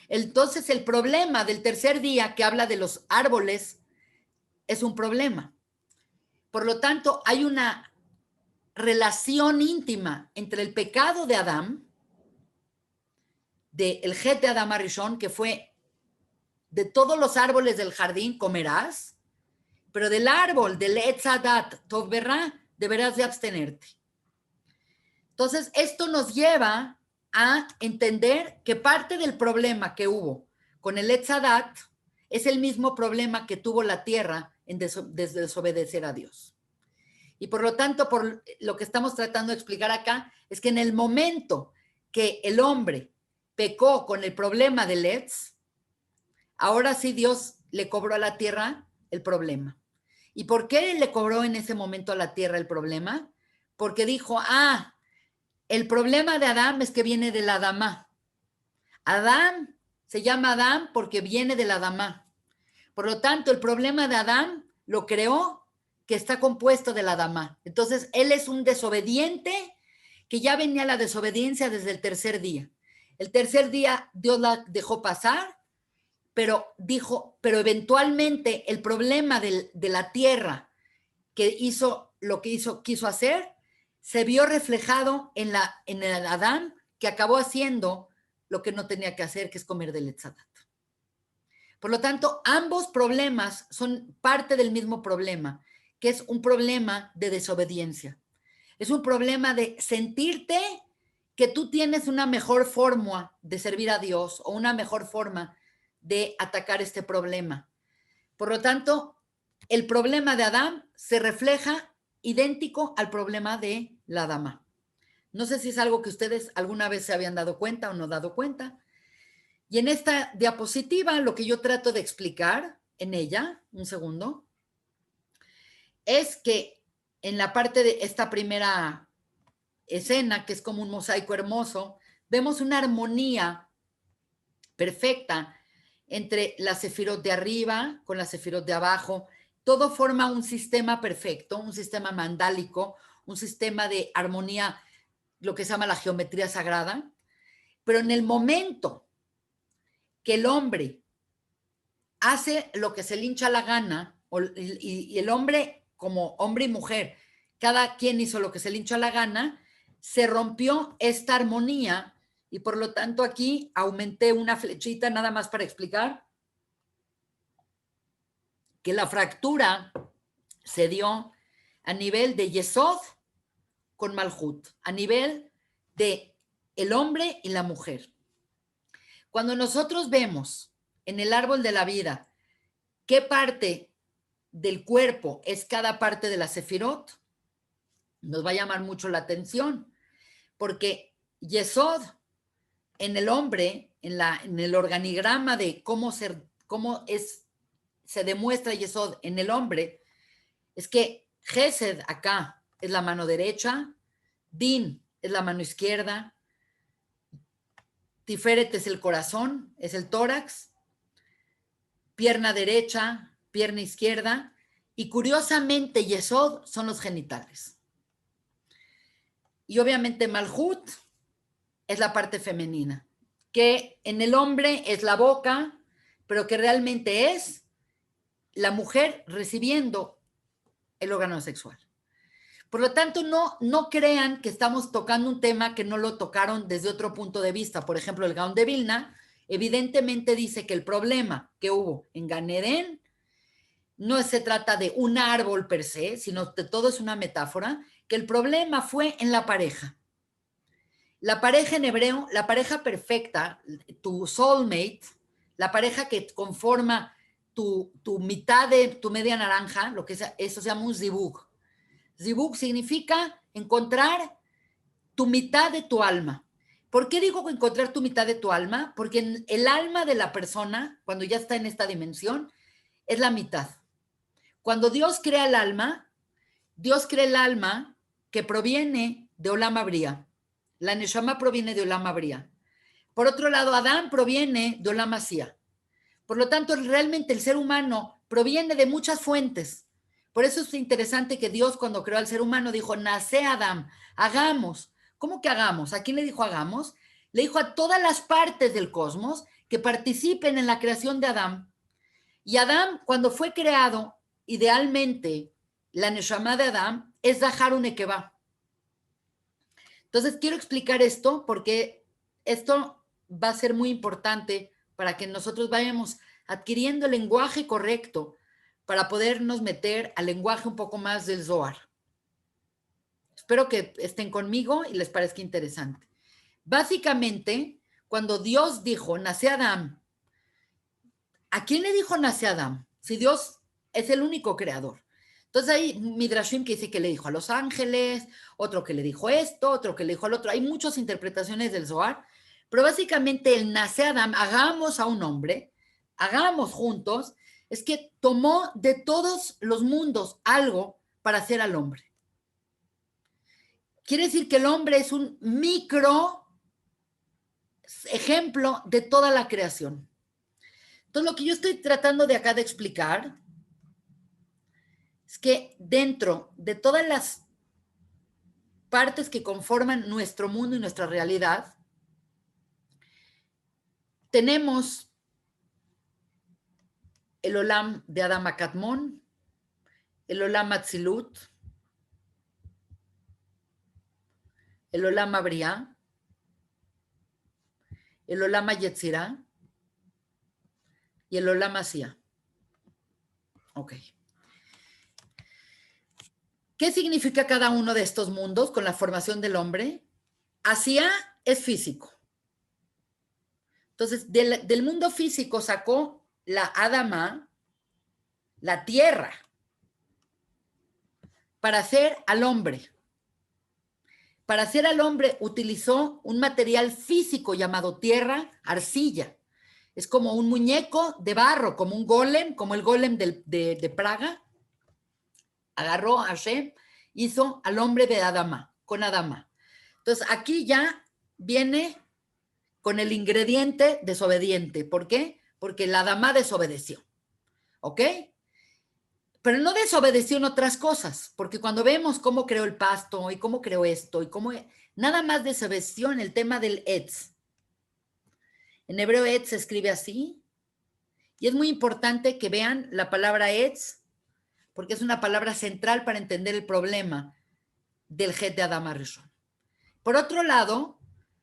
Entonces el problema del tercer día que habla de los árboles es un problema. Por lo tanto, hay una relación íntima entre el pecado de Adán, del Het de Adán Arishon, que fue de todos los árboles del jardín comerás, pero del árbol, del Etz Hadat Tov Verá, deberás de abstenerte. Entonces, esto nos lleva a entender que parte del problema que hubo con el Etz Hadat es el mismo problema que tuvo la tierra en desobedecer a Dios. Y por lo tanto, por lo que estamos tratando de explicar acá, es que en el momento que el hombre pecó con el problema del Etz, ahora sí Dios le cobró a la tierra el problema. ¿Y por qué le cobró en ese momento a la tierra el problema? Porque dijo, el problema de Adán es que viene de la Adamá. Adán se llama Adán porque viene de la Adamá. Por lo tanto, el problema de Adán lo creó que está compuesto de la Adamá. Entonces, él es un desobediente que ya venía la desobediencia desde el tercer día. El tercer día Dios la dejó pasar, pero eventualmente el problema de la tierra que hizo lo que quiso hacer, se vio reflejado en el Adán que acabó haciendo lo que no tenía que hacer, que es comer del Etz Hadat. Por lo tanto, ambos problemas son parte del mismo problema, que es un problema de desobediencia. Es un problema de sentirte que tú tienes una mejor forma de servir a Dios o una mejor forma de atacar este problema. Por lo tanto, el problema de Adán se refleja idéntico al problema de la dama. No sé si es algo que ustedes alguna vez se habían dado cuenta o no dado cuenta. Y en esta diapositiva lo que yo trato de explicar en ella, un segundo, es que en la parte de esta primera escena, que es como un mosaico hermoso, vemos una armonía perfecta entre las sefirot de arriba con las sefirot de abajo. Todo forma un sistema perfecto, un sistema mandálico, un sistema de armonía, lo que se llama la geometría sagrada. Pero en el momento que el hombre hace lo que se le hincha la gana, y el hombre, como hombre y mujer, cada quien hizo lo que se le hincha la gana, se rompió esta armonía y por lo tanto aquí aumenté una flechita nada más para explicar que la fractura se dio a nivel de Yesod con Malhut, a nivel de el hombre y la mujer. Cuando nosotros vemos en el árbol de la vida qué parte del cuerpo es cada parte de la sefirot, nos va a llamar mucho la atención, porque Yesod en el hombre, en el organigrama de cómo se demuestra Yesod en el hombre, es que Gesed acá es la mano derecha, Din es la mano izquierda, Tiferet es el corazón, es el tórax, pierna derecha, pierna izquierda, y curiosamente Yesod son los genitales. Y obviamente Malhut es la parte femenina, que en el hombre es la boca, pero que realmente es la mujer recibiendo el órgano sexual. Por lo tanto, no crean que estamos tocando un tema que no lo tocaron desde otro punto de vista. Por ejemplo, el Gaón de Vilna evidentemente dice que el problema que hubo en Gan Edén no se trata de un árbol per se, sino de todo es una metáfora, que el problema fue en la pareja. La pareja en hebreo, la pareja perfecta, tu soulmate, la pareja que conforma tu mitad de tu media naranja, lo que es, eso se llama un zibug. Zibug significa encontrar tu mitad de tu alma. ¿Por qué digo encontrar tu mitad de tu alma? Porque el alma de la persona, cuando ya está en esta dimensión, es la mitad. Cuando Dios crea el alma que proviene de Olam Abría. La Neshama proviene de Olam Abría. Por otro lado, Adán proviene de Olam Asía. Por lo tanto, realmente el ser humano proviene de muchas fuentes. Por eso es interesante que Dios, cuando creó al ser humano, dijo, nace Adán, hagamos. ¿Cómo que hagamos? ¿A quién le dijo hagamos? Le dijo a todas las partes del cosmos que participen en la creación de Adán. Y Adán, cuando fue creado, idealmente, la Neshama de Adán es Zahar Nekevá. Entonces, quiero explicar esto porque esto va a ser muy importante para que nosotros vayamos adquiriendo el lenguaje correcto para podernos meter al lenguaje un poco más del Zohar. Espero que estén conmigo y les parezca interesante. Básicamente, cuando Dios dijo, nace Adán, ¿a quién le dijo nace Adán? Si Dios es el único creador. Entonces hay Midrashim que dice que le dijo a los ángeles, otro que le dijo esto, otro que le dijo al otro. Hay muchas interpretaciones del Zohar, pero básicamente el nace Adán, hagamos a un hombre, hagamos juntos, es que tomó de todos los mundos algo para hacer al hombre. Quiere decir que el hombre es un micro ejemplo de toda la creación. Entonces, lo que yo estoy tratando de acá de explicar es que dentro de todas las partes que conforman nuestro mundo y nuestra realidad, tenemos el Olam de Adam Akatmon, el Olam Atzilut, el Olam Abriá, el Olam Yetzirah y el Olam Asía. Ok. ¿Qué significa cada uno de estos mundos con la formación del hombre? Asía es físico. Entonces, del mundo físico sacó la Adama, la tierra, para hacer al hombre. Para hacer al hombre utilizó un material físico llamado tierra, arcilla. Es como un muñeco de barro, como un golem, como el golem de Praga. Agarró a Hashem, hizo al hombre de Adama, con Adama. Entonces, aquí ya viene con el ingrediente desobediente. ¿Por qué? Porque la Adama desobedeció. ¿Ok? Pero no desobedeció en otras cosas, porque cuando vemos cómo creó el pasto y cómo creó esto y cómo nada más desobedeció en el tema del Etz. En hebreo Etz se escribe así, y es muy importante que vean la palabra Etz, porque es una palabra central para entender el problema del Het de Adam Rishon. Por otro lado,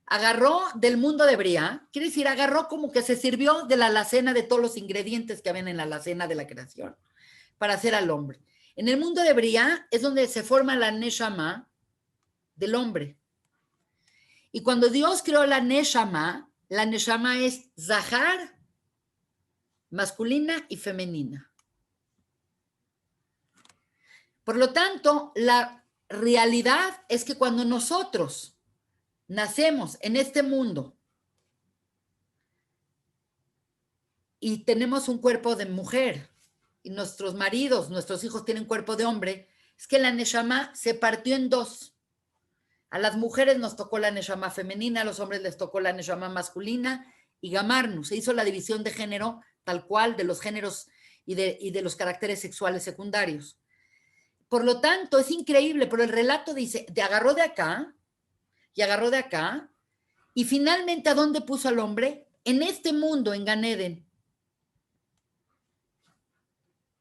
agarró del mundo de Briá, quiere decir, agarró como que se sirvió de la alacena de todos los ingredientes que habían en la alacena de la creación para hacer al hombre. En el mundo de Briá es donde se forma la Neshama del hombre. Y cuando Dios creó la Neshama es Zahar, masculina y femenina. Por lo tanto, la realidad es que cuando nosotros nacemos en este mundo y tenemos un cuerpo de mujer, y nuestros maridos, nuestros hijos tienen cuerpo de hombre, es que la Neshama se partió en dos. A las mujeres nos tocó la Neshama femenina, a los hombres les tocó la Neshama masculina, y Gamarnu, se hizo la división de género tal cual de los géneros y de los caracteres sexuales secundarios. Por lo tanto, es increíble, pero el relato dice, te agarró de acá y agarró de acá, y finalmente, ¿a dónde puso al hombre? En este mundo, en Gan Eden,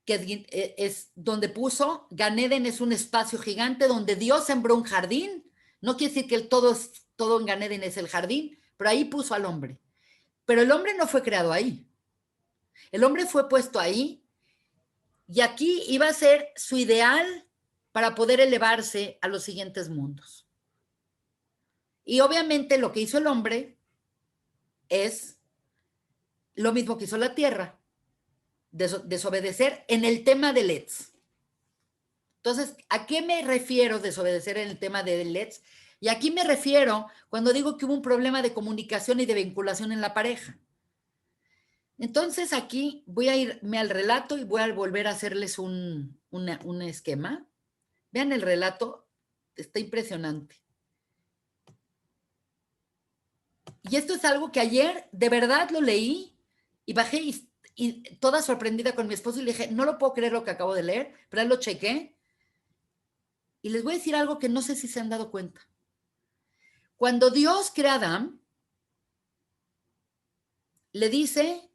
que es donde puso, Gan Eden es un espacio gigante donde Dios sembró un jardín. No quiere decir que todo en Gan Eden es el jardín, pero ahí puso al hombre. Pero el hombre no fue creado ahí. El hombre fue puesto ahí y aquí iba a ser su ideal para poder elevarse a los siguientes mundos. Y obviamente lo que hizo el hombre es lo mismo que hizo la tierra, desobedecer en el tema del Etz. Entonces, ¿a qué me refiero desobedecer en el tema del Etz? Y aquí me refiero cuando digo que hubo un problema de comunicación y de vinculación en la pareja. Entonces, aquí voy a irme al relato y voy a volver a hacerles un esquema. Vean el relato, está impresionante. Y esto es algo que ayer de verdad lo leí y bajé y toda sorprendida con mi esposo y le dije, no lo puedo creer lo que acabo de leer, pero él lo chequé. Y les voy a decir algo que no sé si se han dado cuenta. Cuando Dios crea a Adán, le dice,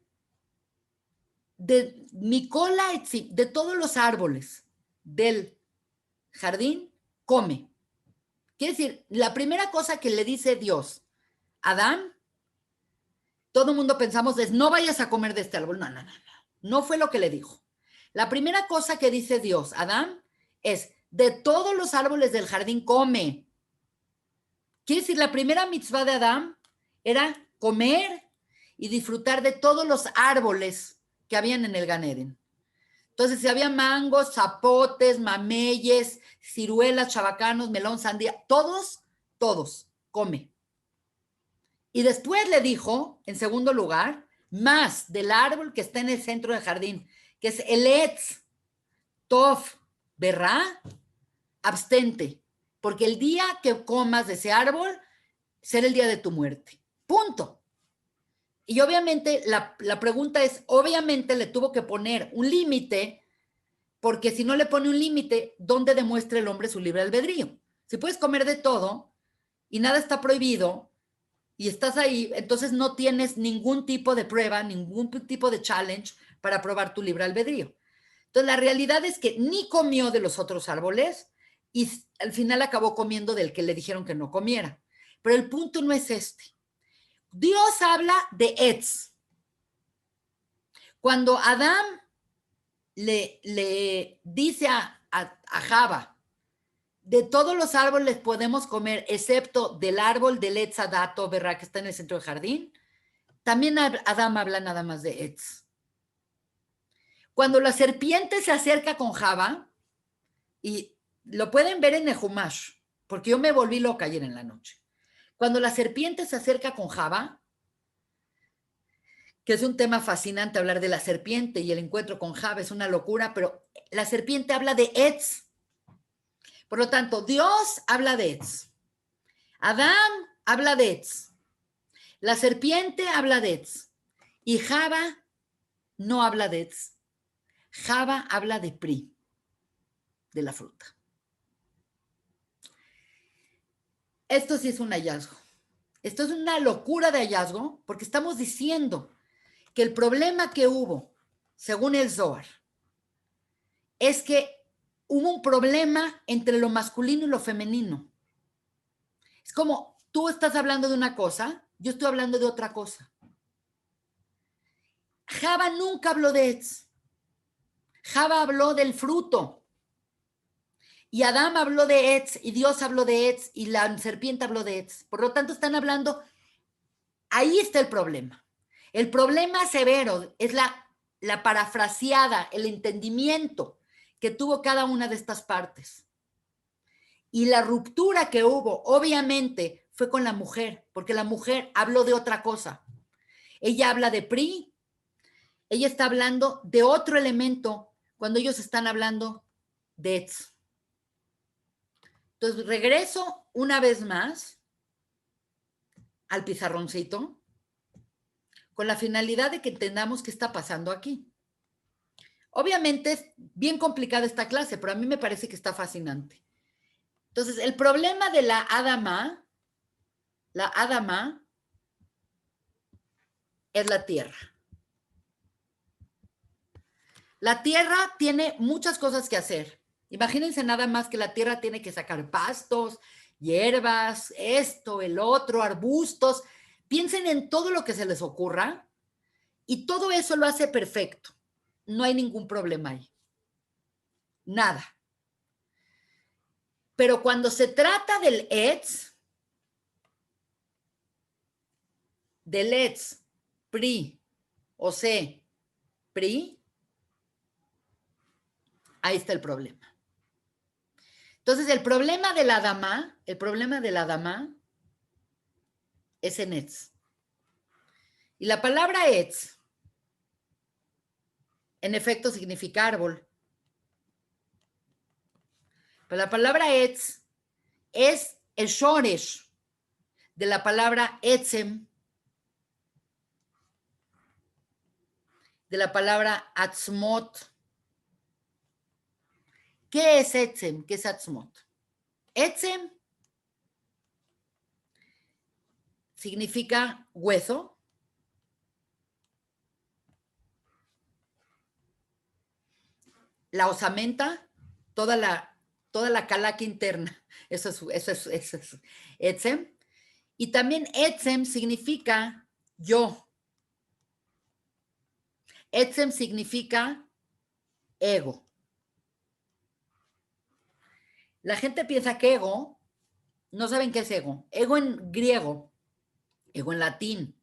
de mi cola, de todos los árboles del jardín, come. Quiere decir, la primera cosa que le dice Dios a Adán todo el mundo pensamos es no vayas a comer de este árbol. No, no, no, no. No fue lo que le dijo. La primera cosa que dice Dios a Adán es, de todos los árboles del jardín come. Quiere decir, la primera mitzvah de Adán era comer y disfrutar de todos los árboles que habían en el Gan Eden. Entonces, si había mangos, zapotes, mameyes, ciruelas, chabacanos, melón, sandía, todos, come. Y después le dijo, en segundo lugar, más del árbol que está en el centro del jardín, que es el Etz, Tov, Berra, abstente, porque el día que comas de ese árbol será el día de tu muerte. Punto. Y obviamente la pregunta es, obviamente le tuvo que poner un límite, porque si no le pone un límite, ¿dónde demuestra el hombre su libre albedrío? Si puedes comer de todo y nada está prohibido y estás ahí, entonces no tienes ningún tipo de prueba, ningún tipo de challenge para probar tu libre albedrío. Entonces la realidad es que ni comió de los otros árboles y al final acabó comiendo del que le dijeron que no comiera. Pero el punto no es este. Dios habla de Etz. Cuando Adán le dice a Java, de todos los árboles podemos comer, excepto del árbol del Etz Adato, ¿verdad? Que está en el centro del jardín. También Adán habla nada más de Etz. Cuando la serpiente se acerca con Java, y lo pueden ver en el Humash, porque yo me volví loca ayer en la noche. Cuando la serpiente se acerca con Java, que es un tema fascinante hablar de la serpiente y el encuentro con Java, es una locura, pero la serpiente habla de Etz. Por lo tanto, Dios habla de Etz. Adán habla de Etz. La serpiente habla de Etz. Y Java no habla de Etz. Java habla de Pri, de la fruta. Esto sí es un hallazgo. Esto es una locura de hallazgo porque estamos diciendo que el problema que hubo, según el Zohar, es que hubo un problema entre lo masculino y lo femenino. Es como tú estás hablando de una cosa, yo estoy hablando de otra cosa. Java nunca habló de Etz. Java habló del fruto. Y Adán habló de Etz, y Dios habló de Etz, y la serpiente habló de Etz. Por lo tanto, están hablando, ahí está el problema. El problema severo es la parafraseada, el entendimiento que tuvo cada una de estas partes. Y la ruptura que hubo, obviamente, fue con la mujer, porque la mujer habló de otra cosa. Ella habla de Pri, ella está hablando de otro elemento cuando ellos están hablando de Etz. Entonces, regreso una vez más al pizarroncito con la finalidad de que entendamos qué está pasando aquí. Obviamente es bien complicada esta clase, pero a mí me parece que está fascinante. Entonces, el problema de la Adama es la tierra. La tierra tiene muchas cosas que hacer. Imagínense nada más que la tierra tiene que sacar pastos, hierbas, esto, el otro, arbustos. Piensen en todo lo que se les ocurra y todo eso lo hace perfecto. No hay ningún problema ahí. Nada. Pero cuando se trata del Etz, Pri, o C, Pri, ahí está el problema. Entonces, el problema de la dama es en Etz. Y la palabra Etz, en efecto, significa árbol. Pero la palabra Etz es el shoresh de la palabra Etzem, de la palabra Atzmot. ¿Qué es Etzem? ¿Qué es Atzmot? Etzem significa hueso. La osamenta, toda la calaca interna. Eso es Etzem. Y también Etzem significa yo. Etzem significa ego. La gente piensa que ego, no saben qué es ego. Ego en griego, ego en latín,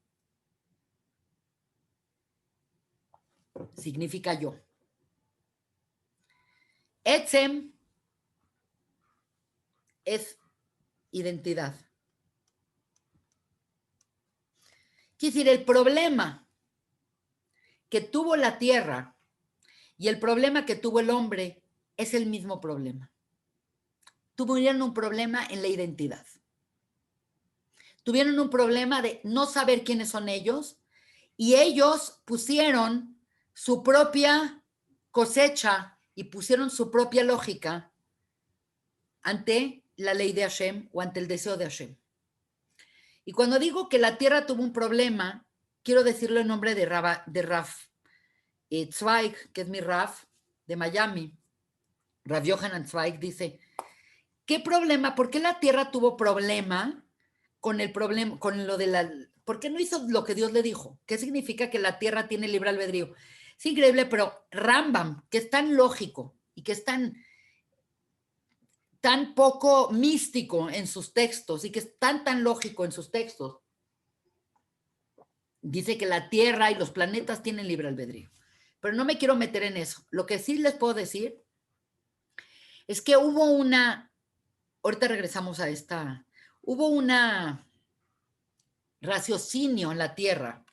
significa yo. Etzem es identidad. Quiere decir, el problema que tuvo la tierra y el problema que tuvo el hombre es el mismo problema. Tuvieron un problema en la identidad. Tuvieron un problema de no saber quiénes son ellos y ellos pusieron su propia cosecha y pusieron su propia lógica ante la ley de Hashem o ante el deseo de Hashem. Y cuando digo que la tierra tuvo un problema, quiero decirlo en nombre de Raf Zweig, que es mi Raf de Miami. Rav Yohanan Zweig dice, ¿qué problema? ¿Por qué la tierra tuvo problema con el problema, con lo de la... ¿Por qué no hizo lo que Dios le dijo? ¿Qué significa que la tierra tiene libre albedrío? Es increíble, pero Rambam, que es tan lógico y que es tan poco místico en sus textos y que es tan lógico en sus textos, dice que la tierra y los planetas tienen libre albedrío. Pero no me quiero meter en eso. Lo que sí les puedo decir es que hubo una, ahorita regresamos a esta, hubo una raciocinio en la tierra.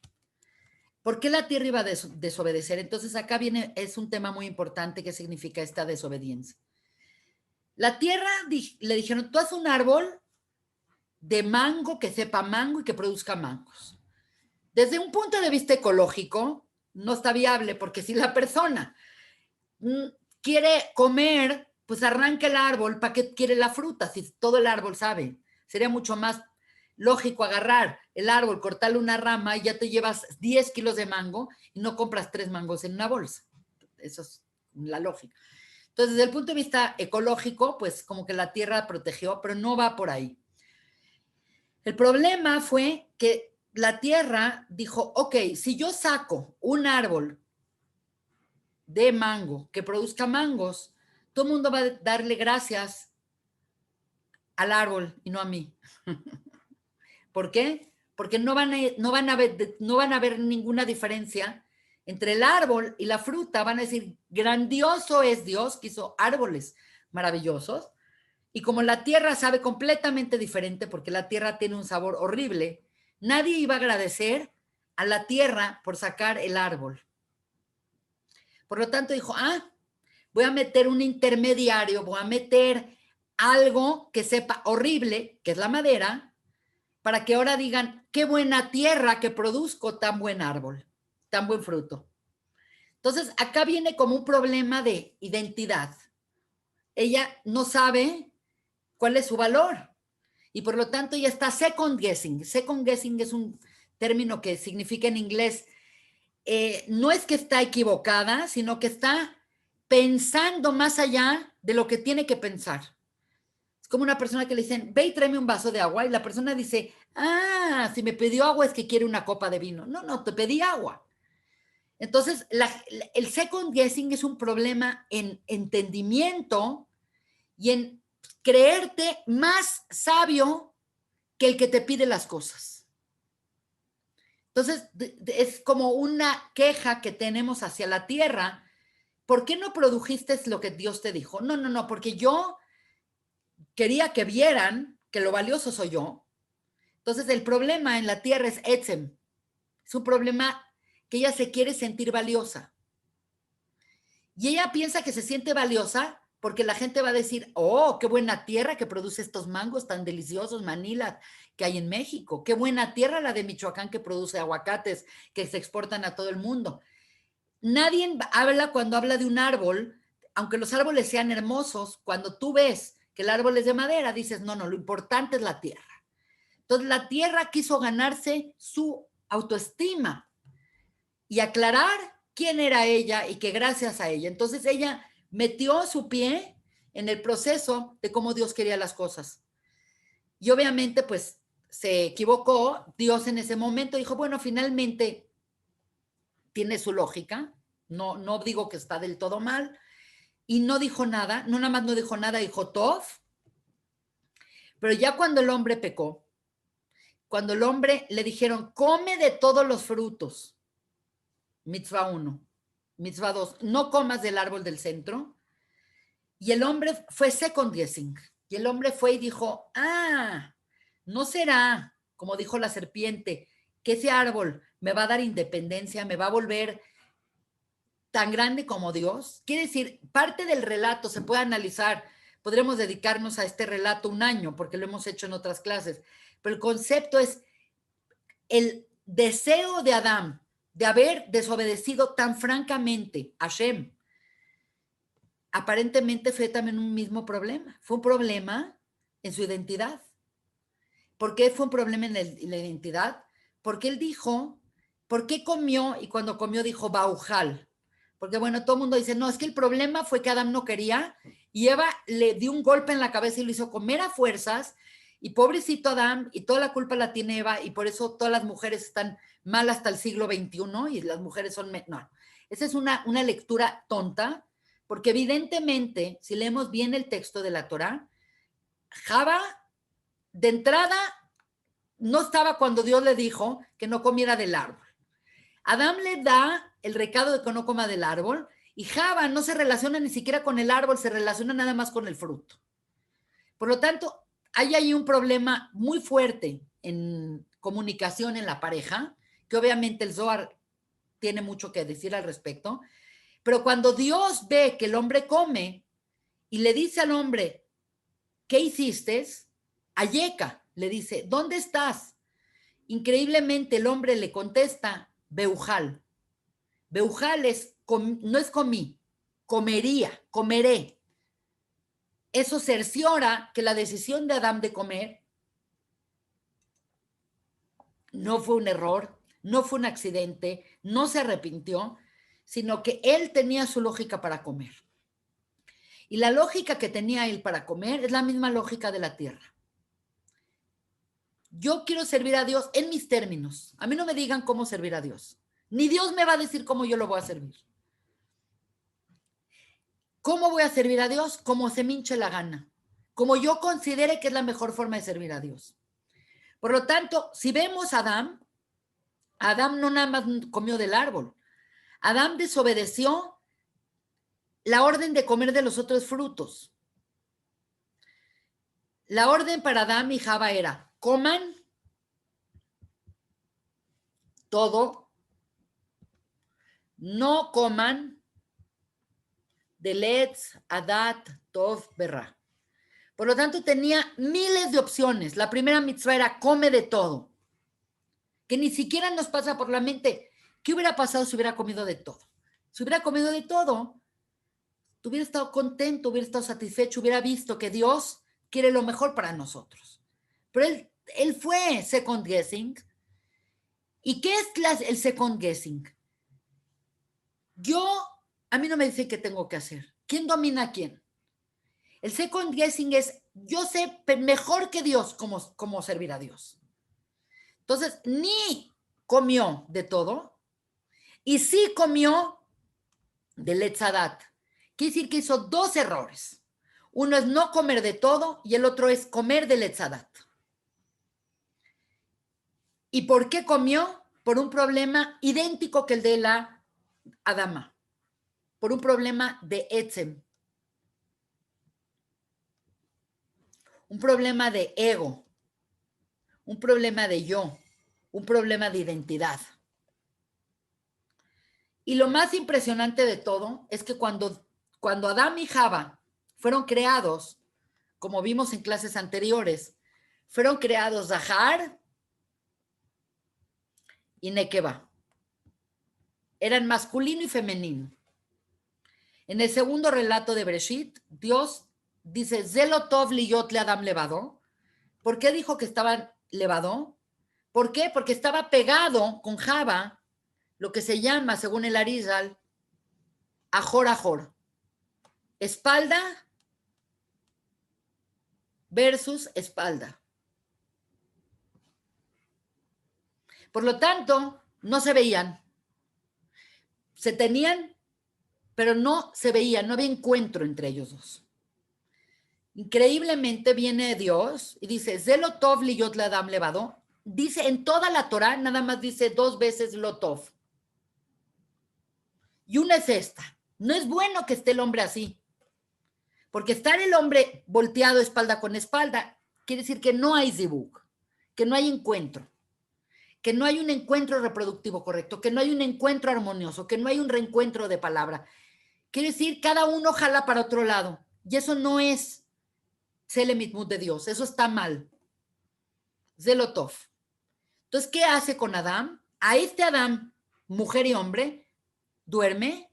¿Por qué la tierra iba a desobedecer? Entonces acá viene, es un tema muy importante que significa esta desobediencia. La tierra le dijeron, tú haz un árbol de mango que sepa mango y que produzca mangos. Desde un punto de vista ecológico, no está viable porque si la persona quiere comer, pues arranca el árbol, ¿para qué quiere la fruta? Si todo el árbol sabe, sería mucho más lógico agarrar el árbol, cortarle una rama y ya te llevas 10 kilos de mango y no compras 3 mangos en una bolsa. Eso es la lógica. Entonces, desde el punto de vista ecológico, pues como que la tierra protegió, pero no va por ahí. El problema fue que la tierra dijo, ok, si yo saco un árbol de mango que produzca mangos, todo el mundo va a darle gracias al árbol y no a mí. ¿Por qué? Porque no van a ver ninguna diferencia entre el árbol y la fruta. Van a decir, grandioso es Dios que hizo árboles maravillosos. Y como la tierra sabe completamente diferente, porque la tierra tiene un sabor horrible, nadie iba a agradecer a la tierra por sacar el árbol. Por lo tanto dijo, voy a meter un intermediario, voy a meter algo que sepa horrible, que es la madera, para que ahora digan, qué buena tierra que produzco tan buen árbol, tan buen fruto. Entonces, acá viene como un problema de identidad. Ella no sabe cuál es su valor y por lo tanto ella está second guessing. Second guessing es un término que significa en inglés, no es que está equivocada, sino que está pensando más allá de lo que tiene que pensar. Es como una persona que le dicen, ve y tráeme un vaso de agua, y la persona dice, si me pidió agua es que quiere una copa de vino. No, te pedí agua. Entonces, el second guessing es un problema en entendimiento y en creerte más sabio que el que te pide las cosas. Entonces, es como una queja que tenemos hacia la tierra. ¿Por qué no produjiste lo que Dios te dijo? No, porque yo quería que vieran que lo valioso soy yo. Entonces, el problema en la tierra es Etzem. Es un problema que ella se quiere sentir valiosa. Y ella piensa que se siente valiosa porque la gente va a decir, oh, qué buena tierra que produce estos mangos tan deliciosos, Manila, que hay en México. Qué buena tierra la de Michoacán que produce aguacates que se exportan a todo el mundo. Nadie habla cuando habla de un árbol, aunque los árboles sean hermosos, cuando tú ves que el árbol es de madera, dices, no, lo importante es la tierra. Entonces la tierra quiso ganarse su autoestima y aclarar quién era ella y que gracias a ella. Entonces ella metió su pie en el proceso de cómo Dios quería las cosas. Y obviamente pues se equivocó. Dios en ese momento dijo, bueno, finalmente tiene su lógica, no digo que está del todo mal, y no dijo nada, no nada más no dijo nada, dijo Tov, pero ya cuando el hombre pecó, cuando el hombre le dijeron, come de todos los frutos, mitzvah 1, mitzvah 2, no comas del árbol del centro, y el hombre fue second guessing, y el hombre fue y dijo, no será, como dijo la serpiente, que ese árbol me va a dar independencia, me va a volver tan grande como Dios. Quiere decir, parte del relato se puede analizar, podremos dedicarnos a este relato un año, porque lo hemos hecho en otras clases, pero el concepto es el deseo de Adán de haber desobedecido tan francamente a Hashem. Aparentemente fue también un mismo problema, fue un problema en su identidad. ¿Por qué fue un problema en la identidad? Porque él dijo, ¿por qué comió? Y cuando comió dijo Baujal. Porque bueno, todo el mundo dice, no, es que el problema fue que Adán no quería y Eva le dio un golpe en la cabeza y lo hizo comer a fuerzas y pobrecito Adán y toda la culpa la tiene Eva y por eso todas las mujeres están mal hasta el siglo XXI y las mujeres son... No, esa es una lectura tonta porque evidentemente, si leemos bien el texto de la Torá, Java de entrada no estaba cuando Dios le dijo que no comiera del árbol. Adán le da el recado de que no coma del árbol y Java no se relaciona ni siquiera con el árbol, se relaciona nada más con el fruto. Por lo tanto, hay ahí un problema muy fuerte en comunicación en la pareja, que obviamente el Zohar tiene mucho que decir al respecto, pero cuando Dios ve que el hombre come y le dice al hombre, ¿qué hiciste? Ayeka le dice, ¿dónde estás? Increíblemente el hombre le contesta, Beujal. Beujal no es comí, comería, comeré. Eso cerciora que la decisión de Adán de comer no fue un error, no fue un accidente, no se arrepintió, sino que él tenía su lógica para comer. Y la lógica que tenía él para comer es la misma lógica de la tierra. Yo quiero servir a Dios en mis términos. A mí no me digan cómo servir a Dios. Ni Dios me va a decir cómo yo lo voy a servir. ¿Cómo voy a servir a Dios? Como se me hinche la gana. Como yo considere que es la mejor forma de servir a Dios. Por lo tanto, si vemos a Adán no nada más comió del árbol. Adán desobedeció la orden de comer de los otros frutos. La orden para Adán y Java era, coman todo, no coman de Letz, Adat, Tov, Berra. Por lo tanto, tenía miles de opciones. La primera mitzvah era come de todo. Que ni siquiera nos pasa por la mente, ¿qué hubiera pasado si hubiera comido de todo? Si hubiera comido de todo, hubiera estado contento, hubiera estado satisfecho, hubiera visto que Dios quiere lo mejor para nosotros. Pero él fue second guessing. ¿Y qué es el second guessing? A mí no me dicen qué tengo que hacer. ¿Quién domina a quién? El second guessing es, yo sé mejor que Dios cómo servir a Dios. Entonces, ni comió de todo y sí comió de Letzadat. Quiere decir que hizo dos errores. Uno es no comer de todo y el otro es comer de Letzadat. ¿Y por qué comió? Por un problema idéntico que el de la Adama. Por un problema de Etzem. Un problema de ego. Un problema de yo. Un problema de identidad. Y lo más impresionante de todo es que cuando Adán y Java fueron creados, como vimos en clases anteriores, fueron creados Zahar y Nekeba. Eran masculino y femenino. En el segundo relato de Bereshit, Dios dice, Zelotov liyot le Adam levado. ¿Por qué dijo que estaba levado? ¿Por qué? Porque estaba pegado con Java, lo que se llama, según el Arizal, ajor. Espalda versus espalda. Por lo tanto, no se veían. Se tenían, pero no se veían, no había encuentro entre ellos dos. Increíblemente viene Dios y dice, Zelo tov liyot le'adam levado. Dice en toda la Torah, nada más dice 2 veces lo tov. Y una es esta. No es bueno que esté el hombre así. Porque estar el hombre volteado espalda con espalda quiere decir que no hay zibug, que no hay encuentro, que no hay un encuentro reproductivo correcto, que no hay un encuentro armonioso, que no hay un reencuentro de palabra. Quiere decir, cada uno jala para otro lado. Y eso no es Selemitmut de Dios, eso está mal. Zelotov. Entonces, ¿qué hace con Adán? A este Adán, mujer y hombre, duerme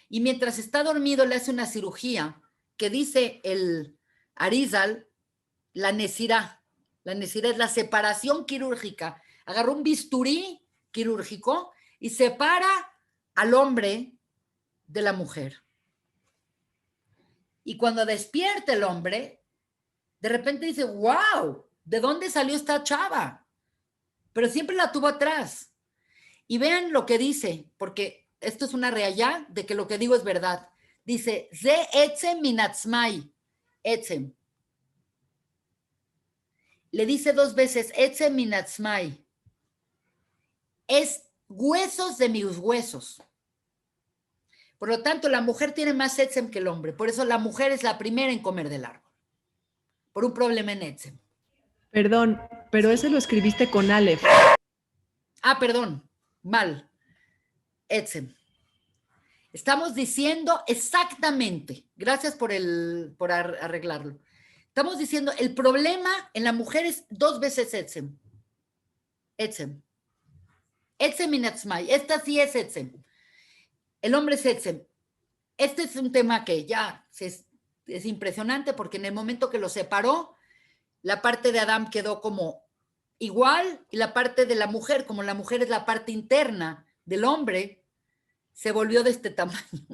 y mientras está dormido le hace una cirugía que dice el Arizal, la nesirá. La nesirá es la separación quirúrgica. Agarró un bisturí quirúrgico y separa al hombre de la mujer. Y cuando despierta el hombre, de repente dice, wow, ¿de dónde salió esta chava? Pero siempre la tuvo atrás. Y vean lo que dice, porque esto es una reallá de que lo que digo es verdad. Dice, Ze etzem minatzmai, etzem. Le dice 2 veces, etzem minatzmai. Es huesos de mis huesos. Por lo tanto, la mujer tiene más etzem que el hombre. Por eso la mujer es la primera en comer del árbol. Por un problema en etzem. Perdón, pero ese lo escribiste con Aleph. Ah, perdón, mal. Etzem. Estamos diciendo exactamente, gracias por arreglarlo. Estamos diciendo, el problema en la mujer es 2 veces etzem. Etzem. Etzem y netzmai. Esta sí es etzem. El hombre es etzem. Este es un tema que ya es impresionante porque en el momento que lo separó, la parte de Adán quedó como igual y la parte de la mujer, como la mujer es la parte interna del hombre, se volvió de este tamaño.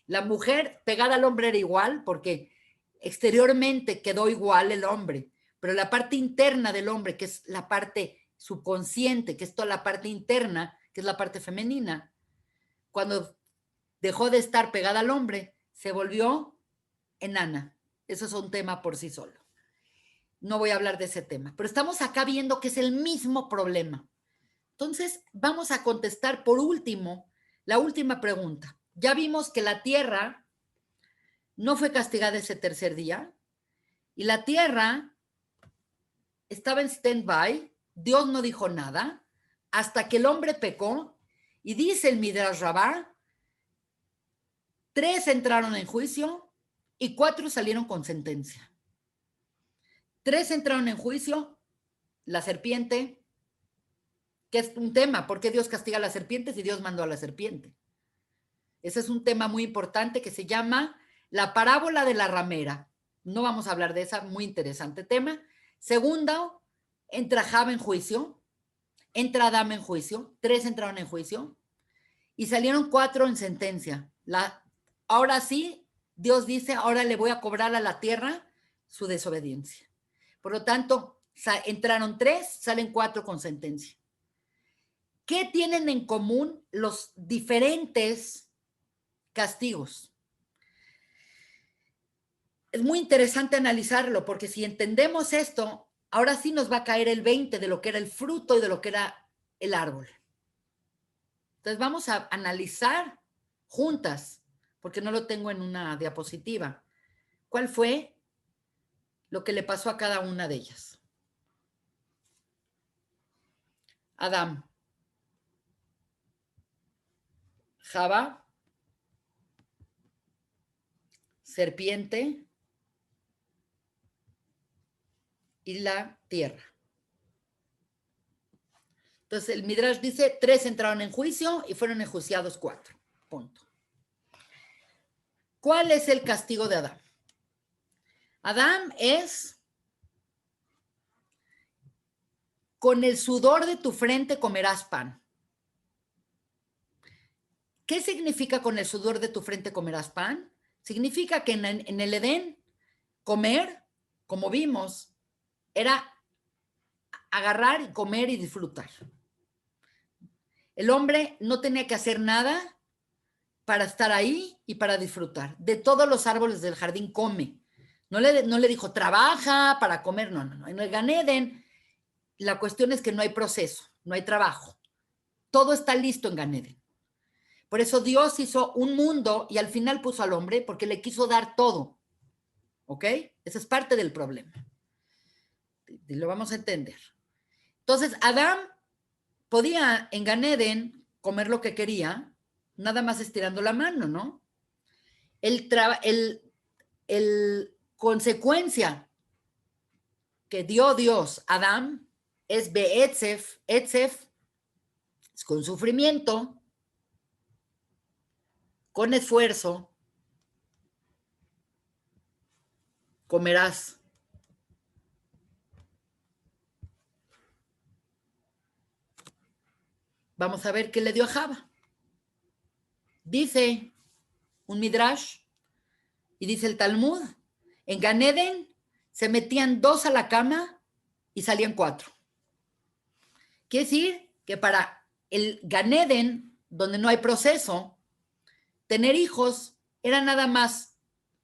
La mujer pegada al hombre era igual porque exteriormente quedó igual el hombre, pero la parte interna del hombre, que es la parte subconsciente, que es toda la parte interna, que es la parte femenina, cuando dejó de estar pegada al hombre, se volvió enana. Eso es un tema por sí solo. No voy a hablar de ese tema, pero estamos acá viendo que es el mismo problema. Entonces, vamos a contestar por último la última pregunta. Ya vimos que la tierra no fue castigada ese tercer día y la tierra estaba en stand-by, Dios no dijo nada, hasta que el hombre pecó y dice el Midrash Rabbah, 3 entraron en juicio y 4 salieron con sentencia. 3 entraron en juicio, la serpiente, que es un tema, ¿por qué Dios castiga a las serpientes y Dios mandó a la serpiente? Ese es un tema muy importante que se llama la parábola de la ramera. No vamos a hablar de ese muy interesante tema. Segundo, entra Java en juicio, entra Adán en juicio, 3 entraron en juicio y salieron 4 en sentencia. Ahora sí, Dios dice, ahora le voy a cobrar a la tierra su desobediencia. Por lo tanto, entraron 3, salen 4 con sentencia. ¿Qué tienen en común los diferentes castigos? Es muy interesante analizarlo porque si entendemos esto, ahora sí nos va a caer el 20 de lo que era el fruto y de lo que era el árbol. Entonces vamos a analizar juntas, porque no lo tengo en una diapositiva, cuál fue lo que le pasó a cada una de ellas. Adán, Java, serpiente y la tierra. Entonces el Midrash dice, 3 entraron en juicio y fueron enjuiciados 4. Punto. ¿Cuál es el castigo de Adán? Adán es, con el sudor de tu frente comerás pan. ¿Qué significa con el sudor de tu frente comerás pan? Significa que en el Edén, comer, como vimos, era agarrar y comer y disfrutar. El hombre no tenía que hacer nada para estar ahí y para disfrutar. De todos los árboles del jardín come. No le dijo, trabaja para comer. No, no, no. En el Gan Eden, la cuestión es que no hay proceso, no hay trabajo. Todo está listo en Gan Eden. Por eso Dios hizo un mundo y al final puso al hombre porque le quiso dar todo. ¿Ok? Esa es parte del problema. Y lo vamos a entender. Entonces, Adán podía en Gan Eden comer lo que quería, nada más estirando la mano, ¿no? El consecuencia que dio Dios a Adán es Be'etzef, Etzef, es con sufrimiento, con esfuerzo, comerás. Vamos a ver qué le dio a Java. Dice un Midrash y dice el Talmud, en Gan Eden se metían 2 a la cama y salían 4. Quiere decir que para el Gan Eden, donde no hay proceso, tener hijos era nada más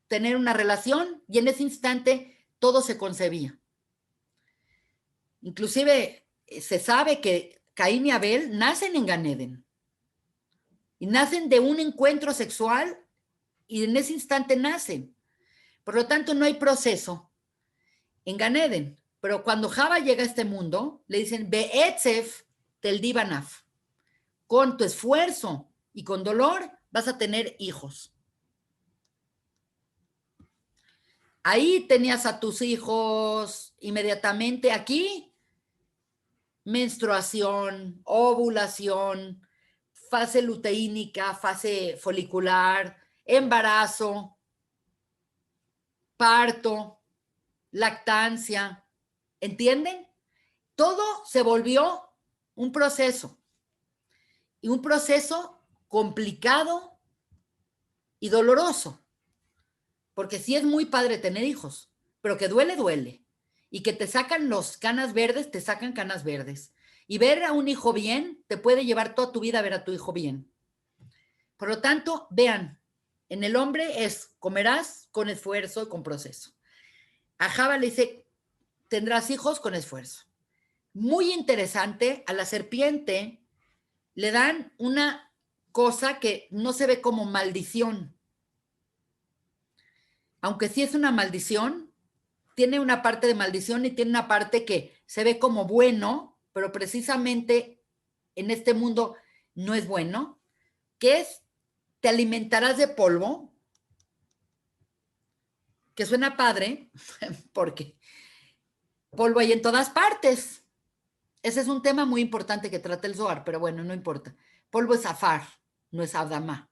tener una relación y en ese instante todo se concebía. Inclusive se sabe que Caín y Abel nacen en Gan Eden y nacen de un encuentro sexual y en ese instante nacen. Por lo tanto, no hay proceso en Gan Eden. Pero cuando Java llega a este mundo, le dicen, Be'etzef tel dibanaf. Con tu esfuerzo y con dolor vas a tener hijos. Ahí tenías a tus hijos inmediatamente. Aquí, menstruación, ovulación, fase luteínica, fase folicular, embarazo, parto, lactancia. ¿Entienden? Todo se volvió un proceso. Y un proceso complicado y doloroso. Porque sí es muy padre tener hijos, pero que duele, duele. Y que te sacan los canas verdes, te sacan canas verdes. Y ver a un hijo bien te puede llevar toda tu vida a ver a tu hijo bien. Por lo tanto, vean, en el hombre es comerás con esfuerzo y con proceso. A Java le dice, tendrás hijos con esfuerzo. Muy interesante, a la serpiente le dan una cosa que no se ve como maldición. Aunque sí es una maldición, tiene una parte de maldición y tiene una parte que se ve como bueno, pero precisamente en este mundo no es bueno, que es, te alimentarás de polvo, que suena padre, porque polvo hay en todas partes. Ese es un tema muy importante que trata el Zohar, pero bueno, no importa. Polvo es afar, no es Adamá.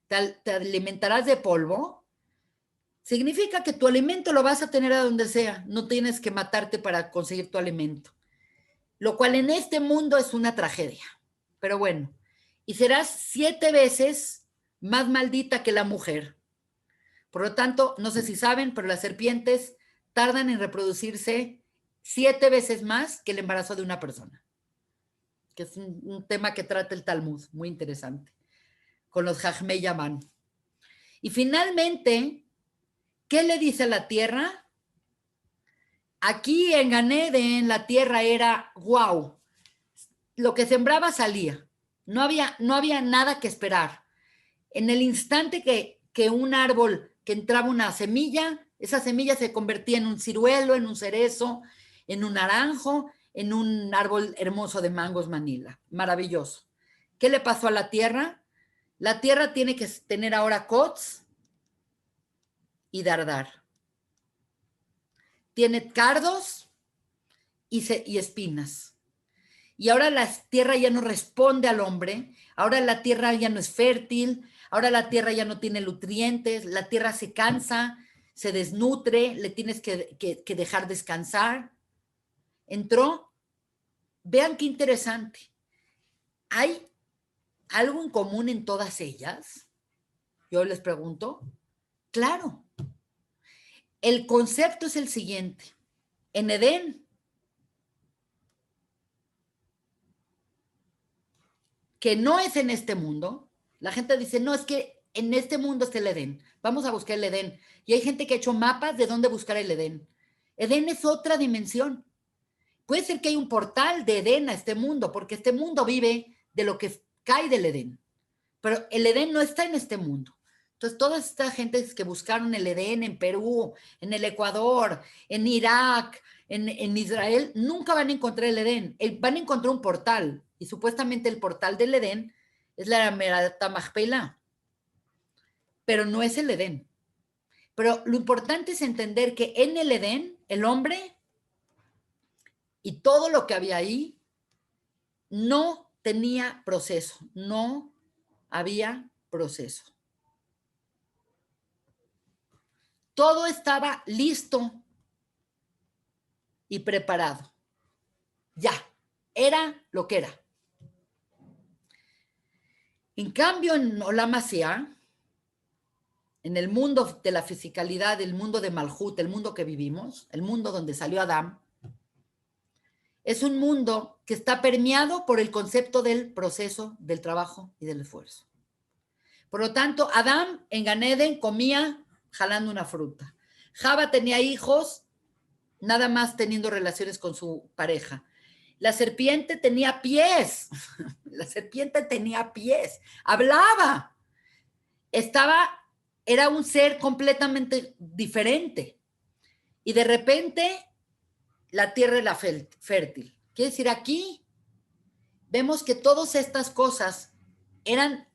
Te alimentarás de polvo, significa que tu alimento lo vas a tener a donde sea, no tienes que matarte para conseguir tu alimento, lo cual en este mundo es una tragedia, pero bueno, y serás 7 veces más maldita que la mujer. Por lo tanto, no sé si saben, pero las serpientes tardan en reproducirse 7 veces más que el embarazo de una persona, que es un tema que trata el Talmud, muy interesante, con los Jajmei Yaman. Y finalmente, ¿qué le dice la tierra? Aquí en Gan Eden la tierra era wow, lo que sembraba salía, no había nada que esperar. En el instante que un árbol, que entraba una semilla, esa semilla se convertía en un ciruelo, en un cerezo, en un naranjo, en un árbol hermoso de mangos Manila, maravilloso. ¿Qué le pasó a la tierra? La tierra tiene que tener ahora cots y dardar. Tiene cardos y espinas. Y ahora la tierra ya no responde al hombre, ahora la tierra ya no es fértil, ahora la tierra ya no tiene nutrientes, la tierra se cansa, se desnutre, le tienes que dejar descansar. Entró, vean qué interesante. ¿Hay algo en común en todas ellas? Yo les pregunto. Claro. El concepto es el siguiente. En Edén, que no es en este mundo. La gente dice, no, es que en este mundo está el Edén. Vamos a buscar el Edén. Y hay gente que ha hecho mapas de dónde buscar el Edén. Edén es otra dimensión. Puede ser que hay un portal de Edén a este mundo, porque este mundo vive de lo que cae del Edén. Pero el Edén no está en este mundo. Entonces, todas estas gentes que buscaron el Edén en Perú, en el Ecuador, en Irak, en Israel, nunca van a encontrar el Edén. Van a encontrar un portal. Y supuestamente el portal del Edén es la Merata Machpelah. Pero no es el Edén. Pero lo importante es entender que en el Edén, el hombre y todo lo que había ahí no tenía proceso, no había proceso. Todo estaba listo y preparado. Ya, era lo que era. En cambio, en Olam Asiá, en el mundo de la fisicalidad, el mundo de Malhut, el mundo que vivimos, el mundo donde salió Adán, es un mundo que está permeado por el concepto del proceso, del trabajo y del esfuerzo. Por lo tanto, Adán en Gan Eden comía jalando una fruta. Java tenía hijos nada más teniendo relaciones con su pareja. La serpiente tenía pies. La serpiente tenía pies. Hablaba. Era un ser completamente diferente. Y de repente, la tierra era fértil. Quiere decir, aquí vemos que todas estas cosas eran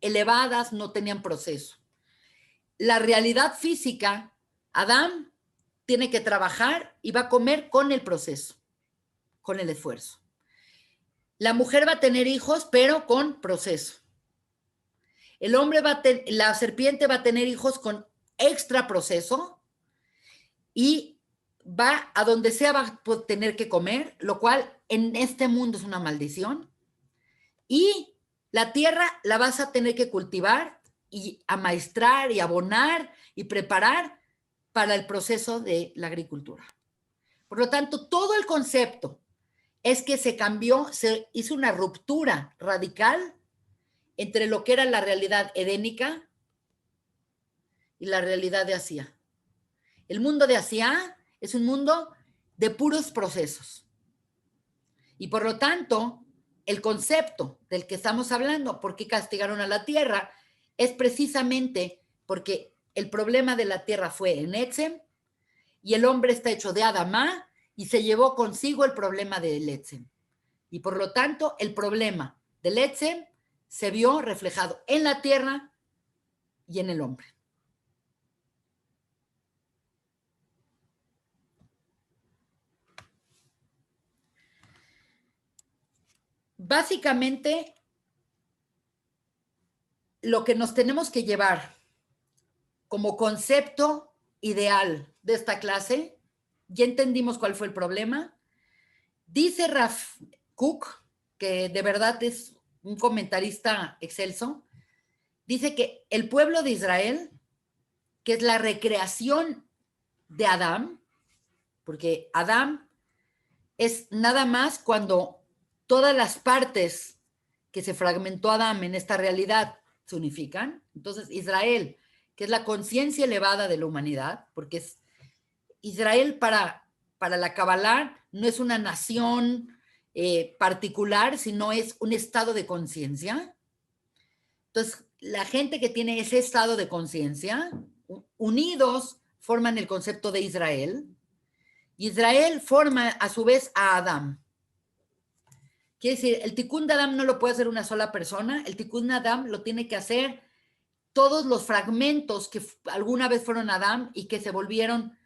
elevadas, no tenían proceso. La realidad física, Adán tiene que trabajar y va a comer con el proceso, con el esfuerzo. La mujer va a tener hijos, pero con proceso. El hombre la serpiente va a tener hijos con extra proceso y va a donde sea va a tener que comer, lo cual en este mundo es una maldición. Y la tierra la vas a tener que cultivar y amaestrar y abonar y preparar para el proceso de la agricultura. Por lo tanto, todo el concepto es que se cambió, se hizo una ruptura radical entre lo que era la realidad edénica y la realidad de Asia. El mundo de Asia es un mundo de puros procesos. Y por lo tanto, el concepto del que estamos hablando, por qué castigaron a la tierra, es precisamente porque el problema de la tierra fue en Etzem y el hombre está hecho de Adamá y se llevó consigo el problema del Etzem. Y por lo tanto, el problema del Etzem se vio reflejado en la tierra y en el hombre. Básicamente, lo que nos tenemos que llevar como concepto ideal de esta clase, ya entendimos cuál fue el problema. Dice Raf Kook, que de verdad es un comentarista excelso, dice que el pueblo de Israel, que es la recreación de Adán, porque Adán es nada más cuando todas las partes que se fragmentó Adán en esta realidad se unifican. Entonces, Israel, que es la conciencia elevada de la humanidad, porque es Israel para la Kabbalah no es una nación particular, sino es un estado de conciencia. Entonces, la gente que tiene ese estado de conciencia, unidos, forman el concepto de Israel. Israel forma a su vez a Adán. Quiere decir, el Tikkun de Adam no lo puede hacer una sola persona, el Tikkun de Adam lo tiene que hacer todos los fragmentos que alguna vez fueron Adán y que se volvieron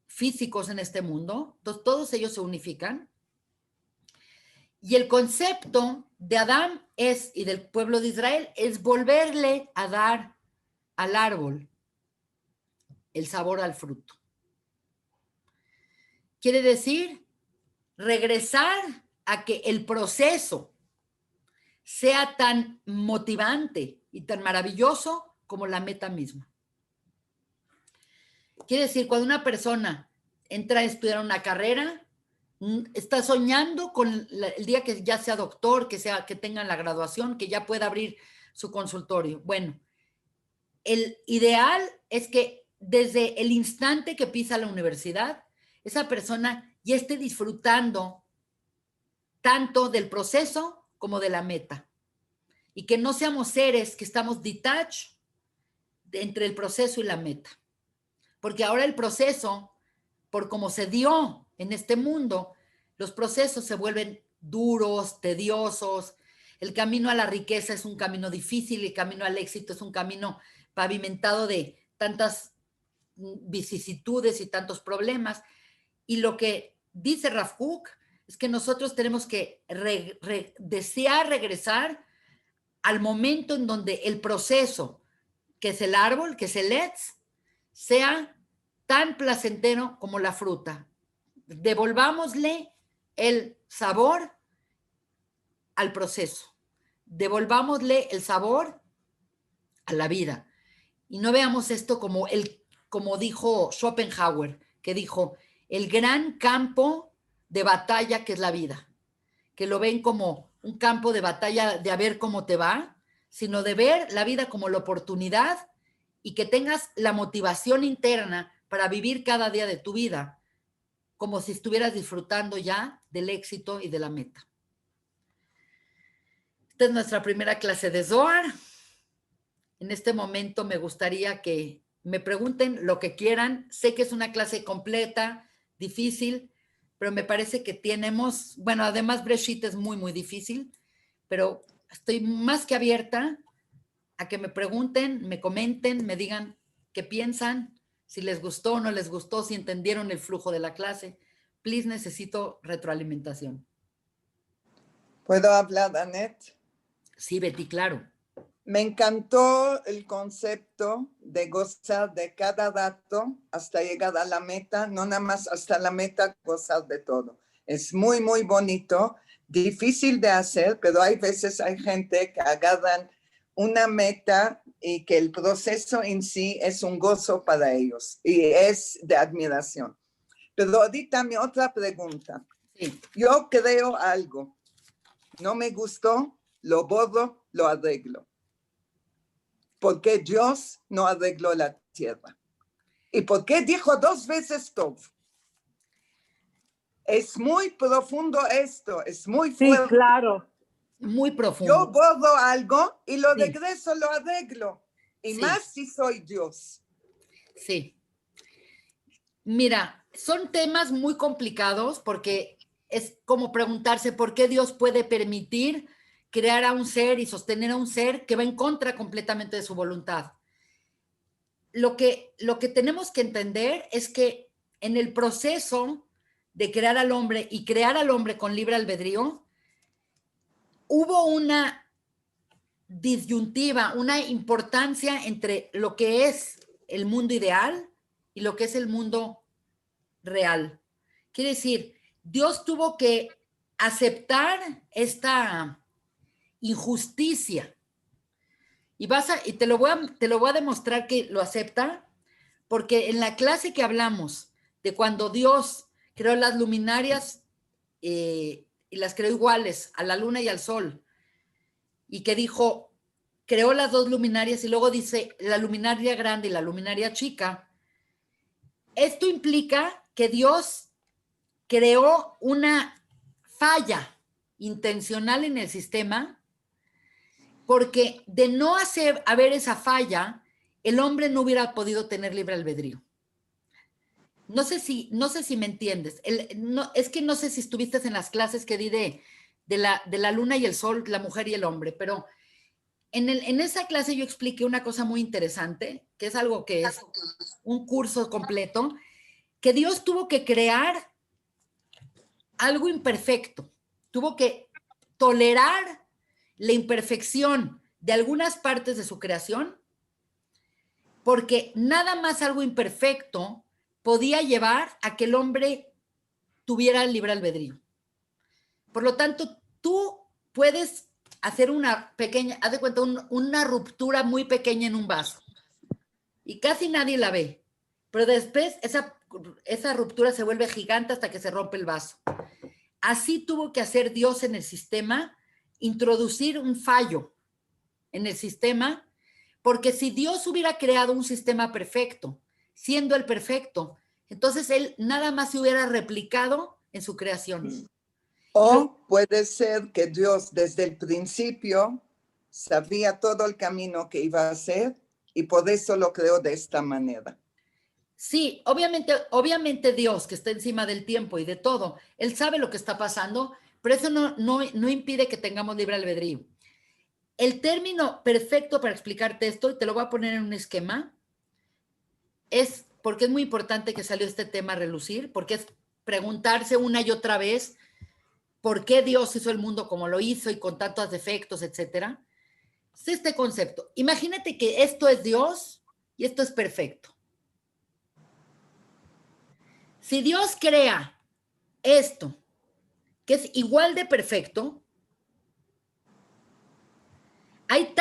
físicos en este mundo. Entonces, todos ellos se unifican. Y el concepto de Adán y del pueblo de Israel es volverle a dar al árbol el sabor al fruto. Quiere decir regresar a que el proceso sea tan motivante y tan maravilloso como la meta misma. Quiere decir, cuando una persona entra a estudiar una carrera, Está soñando con el día que ya sea doctor, que tenga la graduación, que ya pueda abrir su consultorio. Bueno, el ideal es que desde el instante que pisa la universidad, esa persona ya esté disfrutando tanto del proceso como de la meta. Y que no seamos seres que estamos detached entre el proceso y la meta. Porque ahora el proceso, por cómo se dio en este mundo, los procesos se vuelven duros, tediosos. El camino a la riqueza es un camino difícil, el camino al éxito es un camino pavimentado de tantas vicisitudes y tantos problemas. Y lo que dice Rav Kook es que nosotros tenemos que desear regresar al momento en donde el proceso, que es el árbol, que es el etz, sea tan placentero como la fruta. Devolvámosle el sabor al proceso. Devolvámosle el sabor a la vida. Y no veamos esto como dijo Schopenhauer, que dijo, el gran campo de batalla que es la vida. Que lo ven como un campo de batalla de a ver cómo te va, sino de ver la vida como la oportunidad y que tengas la motivación interna para vivir cada día de tu vida como si estuvieras disfrutando ya del éxito y de la meta. Esta es nuestra primera clase de Zohar. En este momento me gustaría que me pregunten lo que quieran. Sé que es una clase completa, difícil, pero me parece que tenemos, bueno, además Breshit es muy, muy difícil, pero estoy más que abierta a que me pregunten, me comenten, me digan qué piensan, si les gustó o no les gustó, si entendieron el flujo de la clase. Please, necesito retroalimentación. ¿Puedo hablar, Annette? Sí, Betty, claro. Me encantó el concepto de gozar de cada dato hasta llegar a la meta, no nada más hasta la meta, gozar de todo. Es muy, muy bonito, difícil de hacer, pero hay veces hay gente que agarran una meta y que el proceso en sí es un gozo para ellos y es de admiración. Pero ahorita mi otra pregunta. Sí. Yo creo algo, no me gustó, lo borro, lo arreglo. ¿Por qué Dios no arregló la tierra? ¿Y por qué dijo 2 veces Tov? Es muy profundo esto, es muy fuerte. Sí, claro. Muy profundo. Yo borro algo y lo regreso, lo arreglo. Y más si soy Dios. Sí. Mira, son temas muy complicados porque es como preguntarse por qué Dios puede permitir crear a un ser y sostener a un ser que va en contra completamente de su voluntad. Lo que tenemos que entender es que en el proceso de crear al hombre y crear al hombre con libre albedrío, hubo una disyuntiva, una importancia entre lo que es el mundo ideal y lo que es el mundo real. Quiere decir, Dios tuvo que aceptar esta injusticia. Y te lo voy a demostrar que lo acepta, porque en la clase que hablamos de cuando Dios creó las luminarias y las creó iguales a la luna y al sol, y que dijo, creó las 2 luminarias y luego dice la luminaria grande y la luminaria chica. Esto implica que Dios creó una falla intencional en el sistema porque de no haber esa falla, el hombre no hubiera podido tener libre albedrío. No sé si me entiendes. Es que no sé si estuviste en las clases que di de la luna y el sol, la mujer y el hombre, pero en esa clase yo expliqué una cosa muy interesante, que es algo que es un curso completo, que Dios tuvo que crear algo imperfecto, tuvo que tolerar la imperfección de algunas partes de su creación, porque nada más algo imperfecto podía llevar a que el hombre tuviera el libre albedrío. Por lo tanto, tú puedes hacer una pequeña, haz de cuenta, una ruptura muy pequeña en un vaso y casi nadie la ve, pero después esa ruptura se vuelve gigante hasta que se rompe el vaso. Así tuvo que hacer Dios en el sistema, introducir un fallo en el sistema, porque si Dios hubiera creado un sistema perfecto, siendo el perfecto, entonces él nada más se hubiera replicado en su creación. O puede ser que Dios desde el principio sabía todo el camino que iba a hacer y por eso lo creó de esta manera. Sí, obviamente Dios, que está encima del tiempo y de todo, él sabe lo que está pasando, pero eso no impide que tengamos libre albedrío. El término perfecto para explicarte esto, y te lo voy a poner en un esquema, es porque es muy importante que salió este tema a relucir, porque es preguntarse una y otra vez por qué Dios hizo el mundo como lo hizo y con tantos defectos, etcétera. Es este concepto. Imagínate que esto es Dios y esto es perfecto. Si Dios crea esto, que es igual de perfecto, hay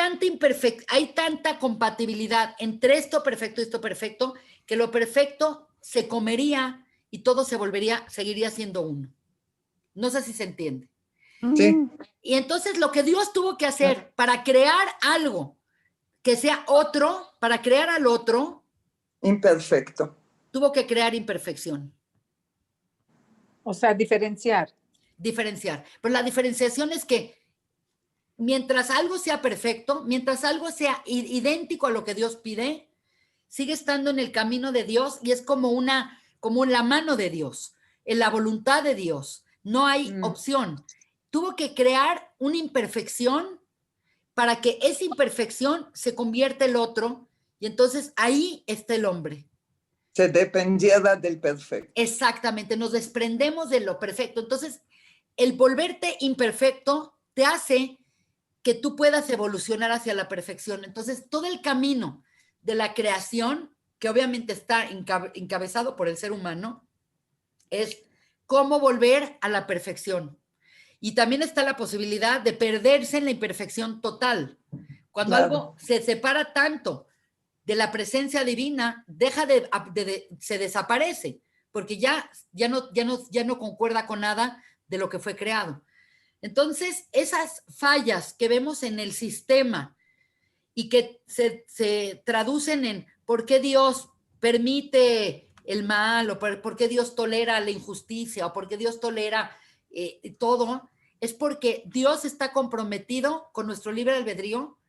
tanta compatibilidad entre esto perfecto y esto perfecto, que lo perfecto se comería y todo seguiría siendo uno. No sé si se entiende. Sí. Y entonces lo que Dios tuvo que hacer para crear algo que sea otro, para crear al otro, Imperfecto. tuvo que crear imperfección. O sea, diferenciar. Diferenciar. Pero la diferenciación es que mientras algo sea perfecto, mientras algo sea idéntico a lo que Dios pide, sigue estando en el camino de Dios y es como la mano de Dios, en la voluntad de Dios. No hay opción. Tuvo que crear una imperfección para que esa imperfección se convierta en el otro y entonces ahí está el hombre. Se dependiera del perfecto. Exactamente, nos desprendemos de lo perfecto. Entonces, el volverte imperfecto te hace que tú puedas evolucionar hacia la perfección. Entonces, todo el camino de la creación, que obviamente está encabezado por el ser humano, es cómo volver a la perfección. Y también está la posibilidad de perderse en la imperfección total. Cuando algo se separa tanto de la presencia divina, se desaparece, porque ya no concuerda con nada de lo que fue creado. Entonces, esas fallas que vemos en el sistema y que se traducen en por qué Dios permite el mal, o por qué Dios tolera la injusticia, o por qué Dios tolera todo, es porque Dios está comprometido con nuestro libre albedrío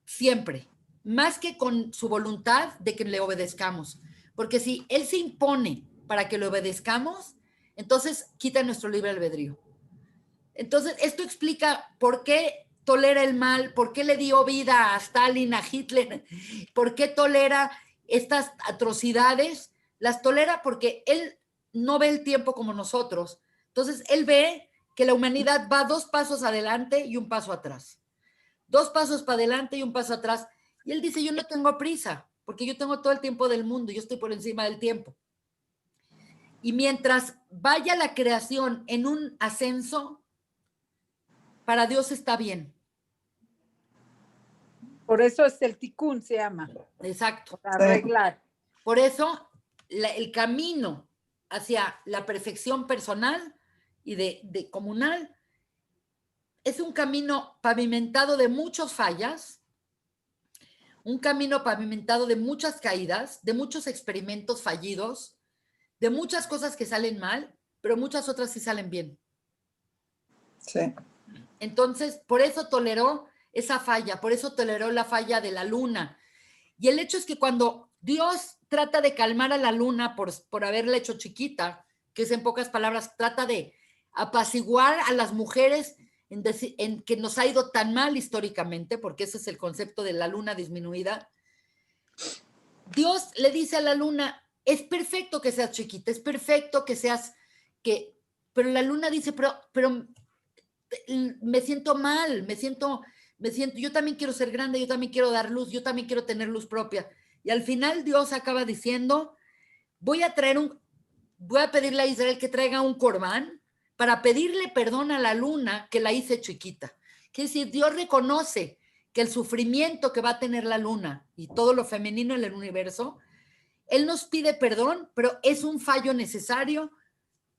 siempre, más que con su voluntad de que le obedezcamos. Porque si Él se impone para que le obedezcamos, entonces quita nuestro libre albedrío. Entonces, esto explica por qué tolera el mal, por qué le dio vida a Stalin, a Hitler, por qué tolera estas atrocidades. Las tolera porque él no ve el tiempo como nosotros. Entonces, él ve que la humanidad va 2 pasos adelante y un paso atrás. 2 pasos para adelante y un paso atrás. Y él dice, yo no tengo prisa, porque yo tengo todo el tiempo del mundo, yo estoy por encima del tiempo. Y mientras vaya la creación en un ascenso, para Dios está bien. Por eso es el tikkun, se llama. Exacto. Para arreglar. Por eso el camino hacia la perfección personal y de comunal es un camino pavimentado de muchas fallas, un camino pavimentado de muchas caídas, de muchos experimentos fallidos, de muchas cosas que salen mal, pero muchas otras sí salen bien. Sí. Entonces, por eso toleró esa falla, por eso toleró la falla de la luna. Y el hecho es que cuando Dios trata de calmar a la luna por haberla hecho chiquita, que es en pocas palabras, trata de apaciguar a las mujeres en que nos ha ido tan mal históricamente, porque ese es el concepto de la luna disminuida. Dios le dice a la luna, es perfecto que seas chiquita, es perfecto que seas, pero la luna dice, pero me siento mal, yo también quiero ser grande, yo también quiero dar luz, yo también quiero tener luz propia. Y al final Dios acaba diciendo, voy a pedirle a Israel que traiga un corbán para pedirle perdón a la luna que la hice chiquita. Quiere decir, Dios reconoce que el sufrimiento que va a tener la luna y todo lo femenino en el universo Él nos pide perdón, pero es un fallo necesario,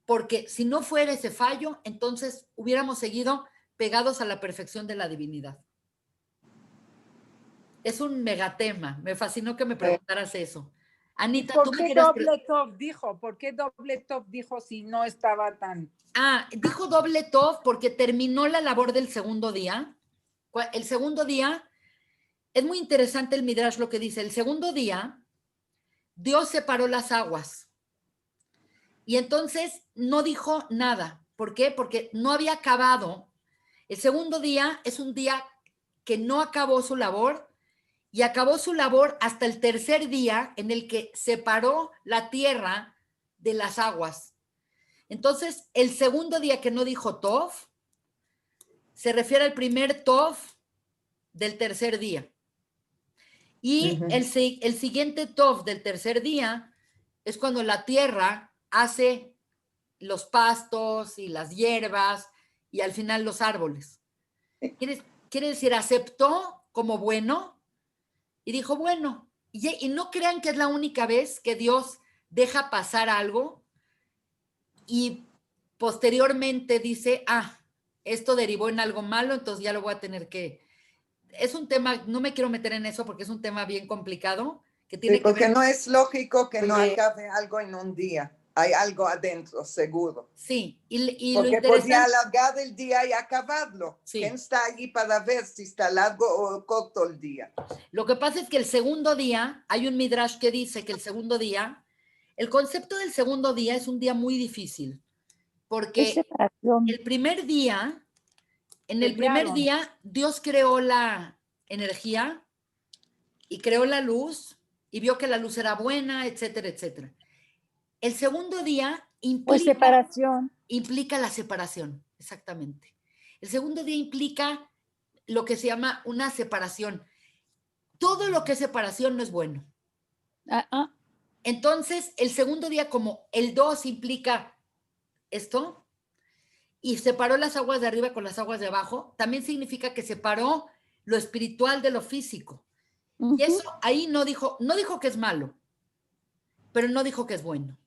porque si no fuera ese fallo, entonces hubiéramos seguido pegados a la perfección de la divinidad. Es un megatema. Me fascinó que me preguntaras eso. Anita, ¿Por tú me qué quieres... doble top dijo? ¿Por qué doble top dijo si no estaba tan... Dijo doble tov porque terminó la labor del segundo día. El segundo día, es muy interesante el Midrash lo que dice. El segundo día, Dios separó las aguas. Y entonces no dijo nada. ¿Por qué? Porque no había acabado. El segundo día es un día que no acabó su labor y acabó su labor hasta el tercer día en el que separó la tierra de las aguas. Entonces, el segundo día que no dijo Tov, se refiere al primer Tov del tercer día. Y el siguiente Tov del tercer día es cuando la tierra hace los pastos y las hierbas y al final los árboles. Quiere decir, aceptó como bueno y dijo, bueno, y no crean que es la única vez que Dios deja pasar algo y posteriormente dice, esto derivó en algo malo, entonces ya lo voy a tener que... Es un tema, no me quiero meter en eso porque es un tema bien complicado. Que tiene porque que ver... no es lógico que no acabe algo en un día. Hay algo adentro, seguro. Sí, y porque lo interesante... podía alargar el día y acabarlo. Sí. ¿Quién está allí para ver si está largo o corto el día? Lo que pasa es que el segundo día, hay un midrash que dice que el segundo día, el concepto del segundo día es un día muy difícil, porque el primer día, en el primer día, Dios creó la energía y creó la luz y vio que la luz era buena, etcétera, etcétera. El segundo día implica la separación, exactamente. El segundo día implica lo que se llama una separación. Todo lo que es separación no es bueno. Entonces, el segundo día, como el 2 implica esto, y separó las aguas de arriba con las aguas de abajo, también significa que separó lo espiritual de lo físico. Y eso ahí no dijo que es malo, pero no dijo que es bueno.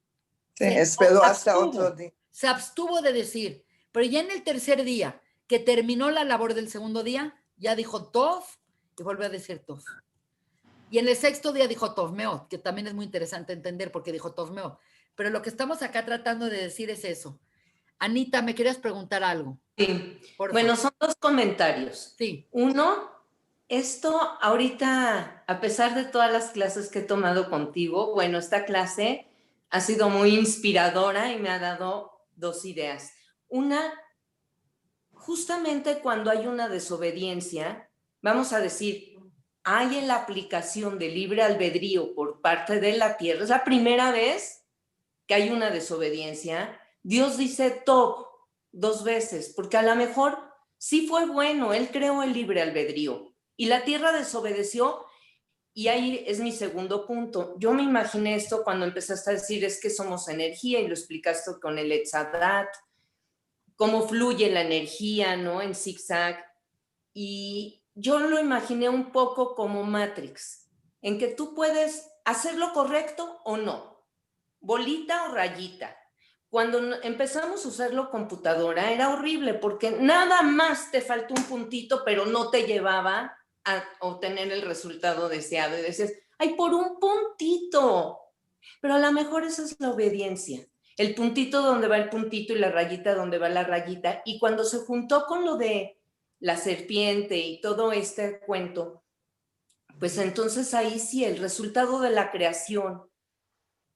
Sí, esperó hasta otro día. Se abstuvo de decir, pero ya en el tercer día, que terminó la labor del segundo día, ya dijo Tov y volvió a decir Tov. Y en el sexto día dijo Tov Meot, que también es muy interesante entender por qué dijo Tov Meot. Pero lo que estamos acá tratando de decir es eso. Anita, ¿me querías preguntar algo? Sí. Bueno, son dos comentarios. Sí. Uno, esto ahorita, a pesar de todas las clases que he tomado contigo, bueno, esta clase ha sido muy inspiradora y me ha dado dos ideas. Una, justamente cuando hay una desobediencia, vamos a decir, hay en la aplicación de libre albedrío por parte de la tierra, es la primera vez que hay una desobediencia, Dios dice top 2 veces, porque a lo mejor sí fue bueno, Él creó el libre albedrío y la tierra desobedeció. Y ahí es mi segundo punto. Yo me imaginé esto cuando empezaste a decir es que somos energía y lo explicaste con el Etzadat, cómo fluye la energía, ¿no? En zigzag. Y yo lo imaginé un poco como Matrix, en que tú puedes hacer lo correcto o no, bolita o rayita. Cuando empezamos a usarlo computadora era horrible porque nada más te faltó un puntito, pero no te llevaba a obtener el resultado deseado. Y decías, ay, por un puntito. Pero a lo mejor esa es la obediencia. El puntito donde va el puntito y la rayita donde va la rayita. Y cuando se juntó con lo de la serpiente y todo este cuento, pues entonces ahí sí, el resultado de la creación,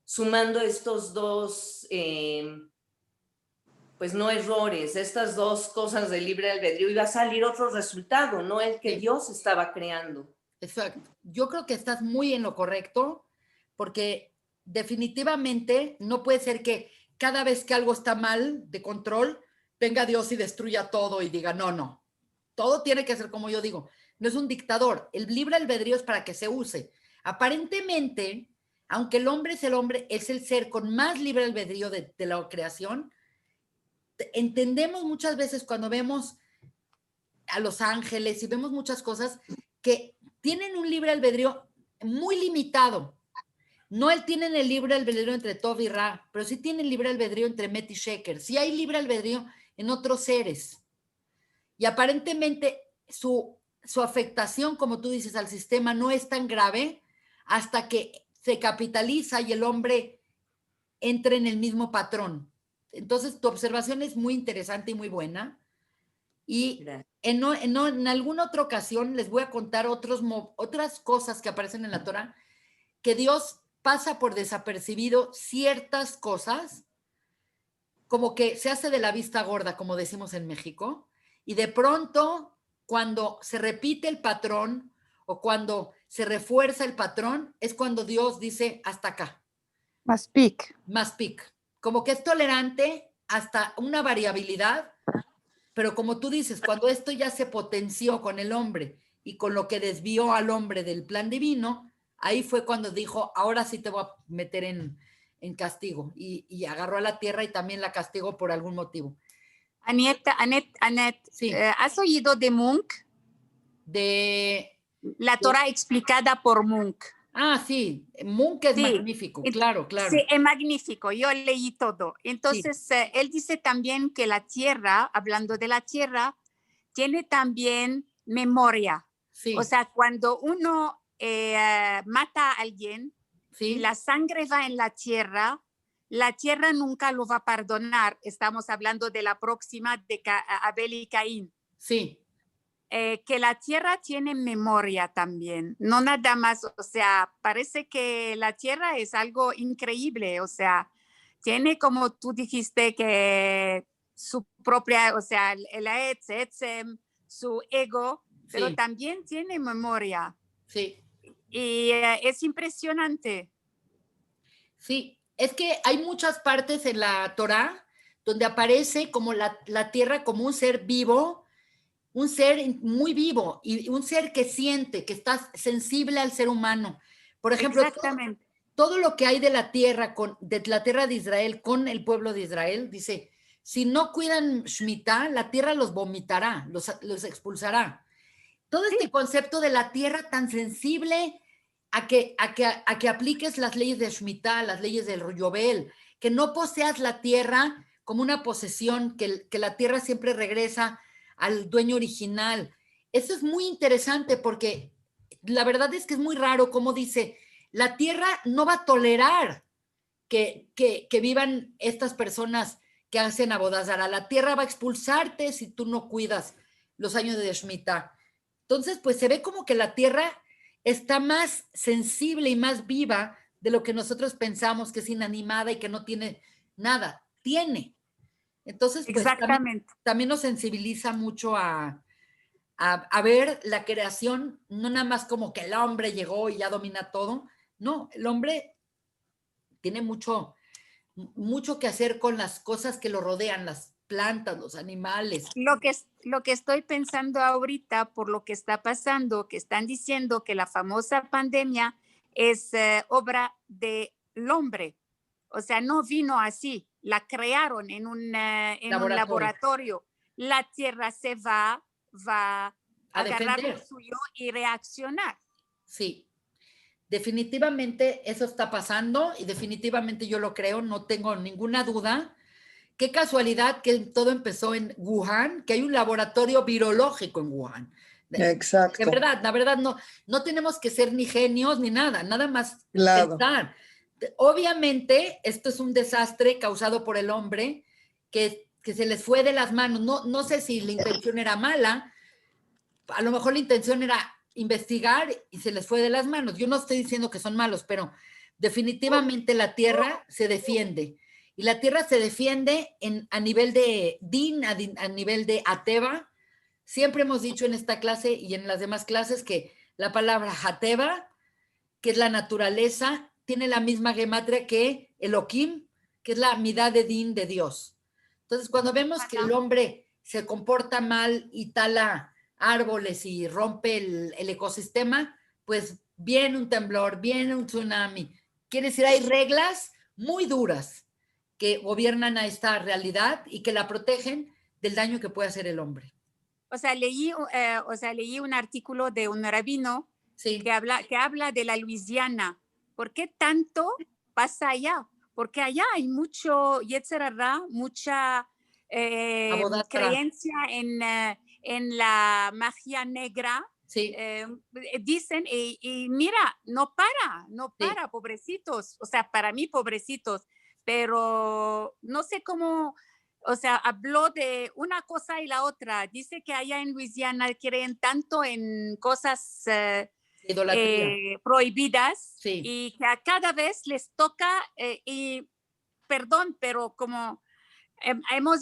sumando estos dos, pues no errores, estas dos cosas de libre albedrío, iba a salir otro resultado, no el que Dios estaba creando. Exacto. Yo creo que estás muy en lo correcto, porque definitivamente no puede ser que cada vez que algo está mal de control, venga Dios y destruya todo y diga, no, todo tiene que ser como yo digo. No es un dictador. El libre albedrío es para que se use. Aparentemente, aunque el hombre, es el ser con más libre albedrío de la creación, entendemos muchas veces cuando vemos a los ángeles y vemos muchas cosas que tienen un libre albedrío muy limitado. No él tiene el libre albedrío entre Tov y Ra, pero sí tiene el libre albedrío entre Met y Sheker. Sí hay libre albedrío en otros seres. Y aparentemente su afectación, como tú dices, al sistema no es tan grave hasta que se capitaliza y el hombre entra en el mismo patrón. Entonces, tu observación es muy interesante y muy buena. Y en alguna otra ocasión les voy a contar otras cosas que aparecen en la Torah, que Dios pasa por desapercibido ciertas cosas, como que se hace de la vista gorda, como decimos en México, y de pronto, cuando se repite el patrón o cuando se refuerza el patrón, es cuando Dios dice hasta acá. Más pic. Más pic. Como que es tolerante hasta una variabilidad, pero como tú dices, cuando esto ya se potenció con el hombre y con lo que desvió al hombre del plan divino, ahí fue cuando dijo, ahora sí te voy a meter en castigo. Y agarró a la tierra y también la castigó por algún motivo. Annette, Sí. ¿Has oído de Munk? La Torah explicada por Munk. Ah, sí, Munk es Sí. magnífico, claro. Sí, es magnífico, yo leí todo. Entonces, sí. Él dice también que la tierra, hablando de la tierra, tiene también memoria. Sí. O sea, cuando uno mata a alguien, sí. y la sangre va en la tierra nunca lo va a perdonar. Estamos hablando de la próxima de Abel y Caín. Sí. Que la tierra tiene memoria también, no nada más, o sea, parece que la tierra es algo increíble, o sea, tiene como tú dijiste que su propia, o sea, el Etzem, su ego, pero sí. también tiene memoria. Sí. Y es impresionante. Sí, es que hay muchas partes en la Torá donde aparece como la tierra como un ser vivo, un ser muy vivo y un ser que siente, que está sensible al ser humano. Por ejemplo, todo lo que hay de la tierra de Israel con el pueblo de Israel, dice, si no cuidan Shemitah, la tierra los vomitará, los expulsará. Todo este concepto de la tierra tan sensible a que apliques las leyes de Shemitah, las leyes del Yobel, que no poseas la tierra como una posesión, que la tierra siempre regresa al dueño original. Eso es muy interesante porque la verdad es que es muy raro cómo dice, la tierra no va a tolerar que vivan estas personas que hacen abodazara. La tierra va a expulsarte si tú no cuidas los años de Shemitah. Entonces, pues se ve como que la tierra está más sensible y más viva de lo que nosotros pensamos, que es inanimada y que no tiene nada. Tiene. Entonces, pues también nos sensibiliza mucho a ver la creación, no nada más como que el hombre llegó y ya domina todo. No, el hombre tiene mucho que hacer con las cosas que lo rodean, las plantas, los animales. Lo que estoy pensando ahorita por lo que está pasando, que están diciendo que la famosa pandemia es obra del hombre. O sea, no vino así, la crearon en un laboratorio. La tierra se va a agarrar lo suyo y reaccionar. Sí, definitivamente eso está pasando y definitivamente yo lo creo, no tengo ninguna duda. Qué casualidad que todo empezó en Wuhan, que hay un laboratorio virológico en Wuhan. Exacto. De verdad, la verdad, no tenemos que ser ni genios ni nada más pensar. Obviamente, esto es un desastre causado por el hombre que se les fue de las manos. No sé si la intención era mala, a lo mejor la intención era investigar y se les fue de las manos. Yo no estoy diciendo que son malos, pero definitivamente la tierra se defiende. Y la tierra se defiende a nivel de Din, a nivel de Ateva. Siempre hemos dicho en esta clase y en las demás clases que la palabra Ateva, que es la naturaleza, tiene la misma gematria que Elohim, que es la midad de Din de Dios. Entonces, cuando vemos que el hombre se comporta mal y tala árboles y rompe el ecosistema, pues viene un temblor, viene un tsunami. Quiere decir, hay reglas muy duras que gobiernan a esta realidad y que la protegen del daño que puede hacer el hombre. O sea, leí un artículo de un rabino que habla de la Luisiana, ¿por qué tanto pasa allá? Porque allá hay mucho Yetzer Hara, mucha Abodazara. creencia en la magia negra. Sí, Dicen, y mira, no para, pobrecitos, o sea, para mí, pobrecitos, pero no sé cómo, o sea, habló de una cosa y la otra. Dice que allá en Luisiana creen tanto en cosas idolatría. prohibidas Sí. y que a cada vez les toca, y perdón, pero como hemos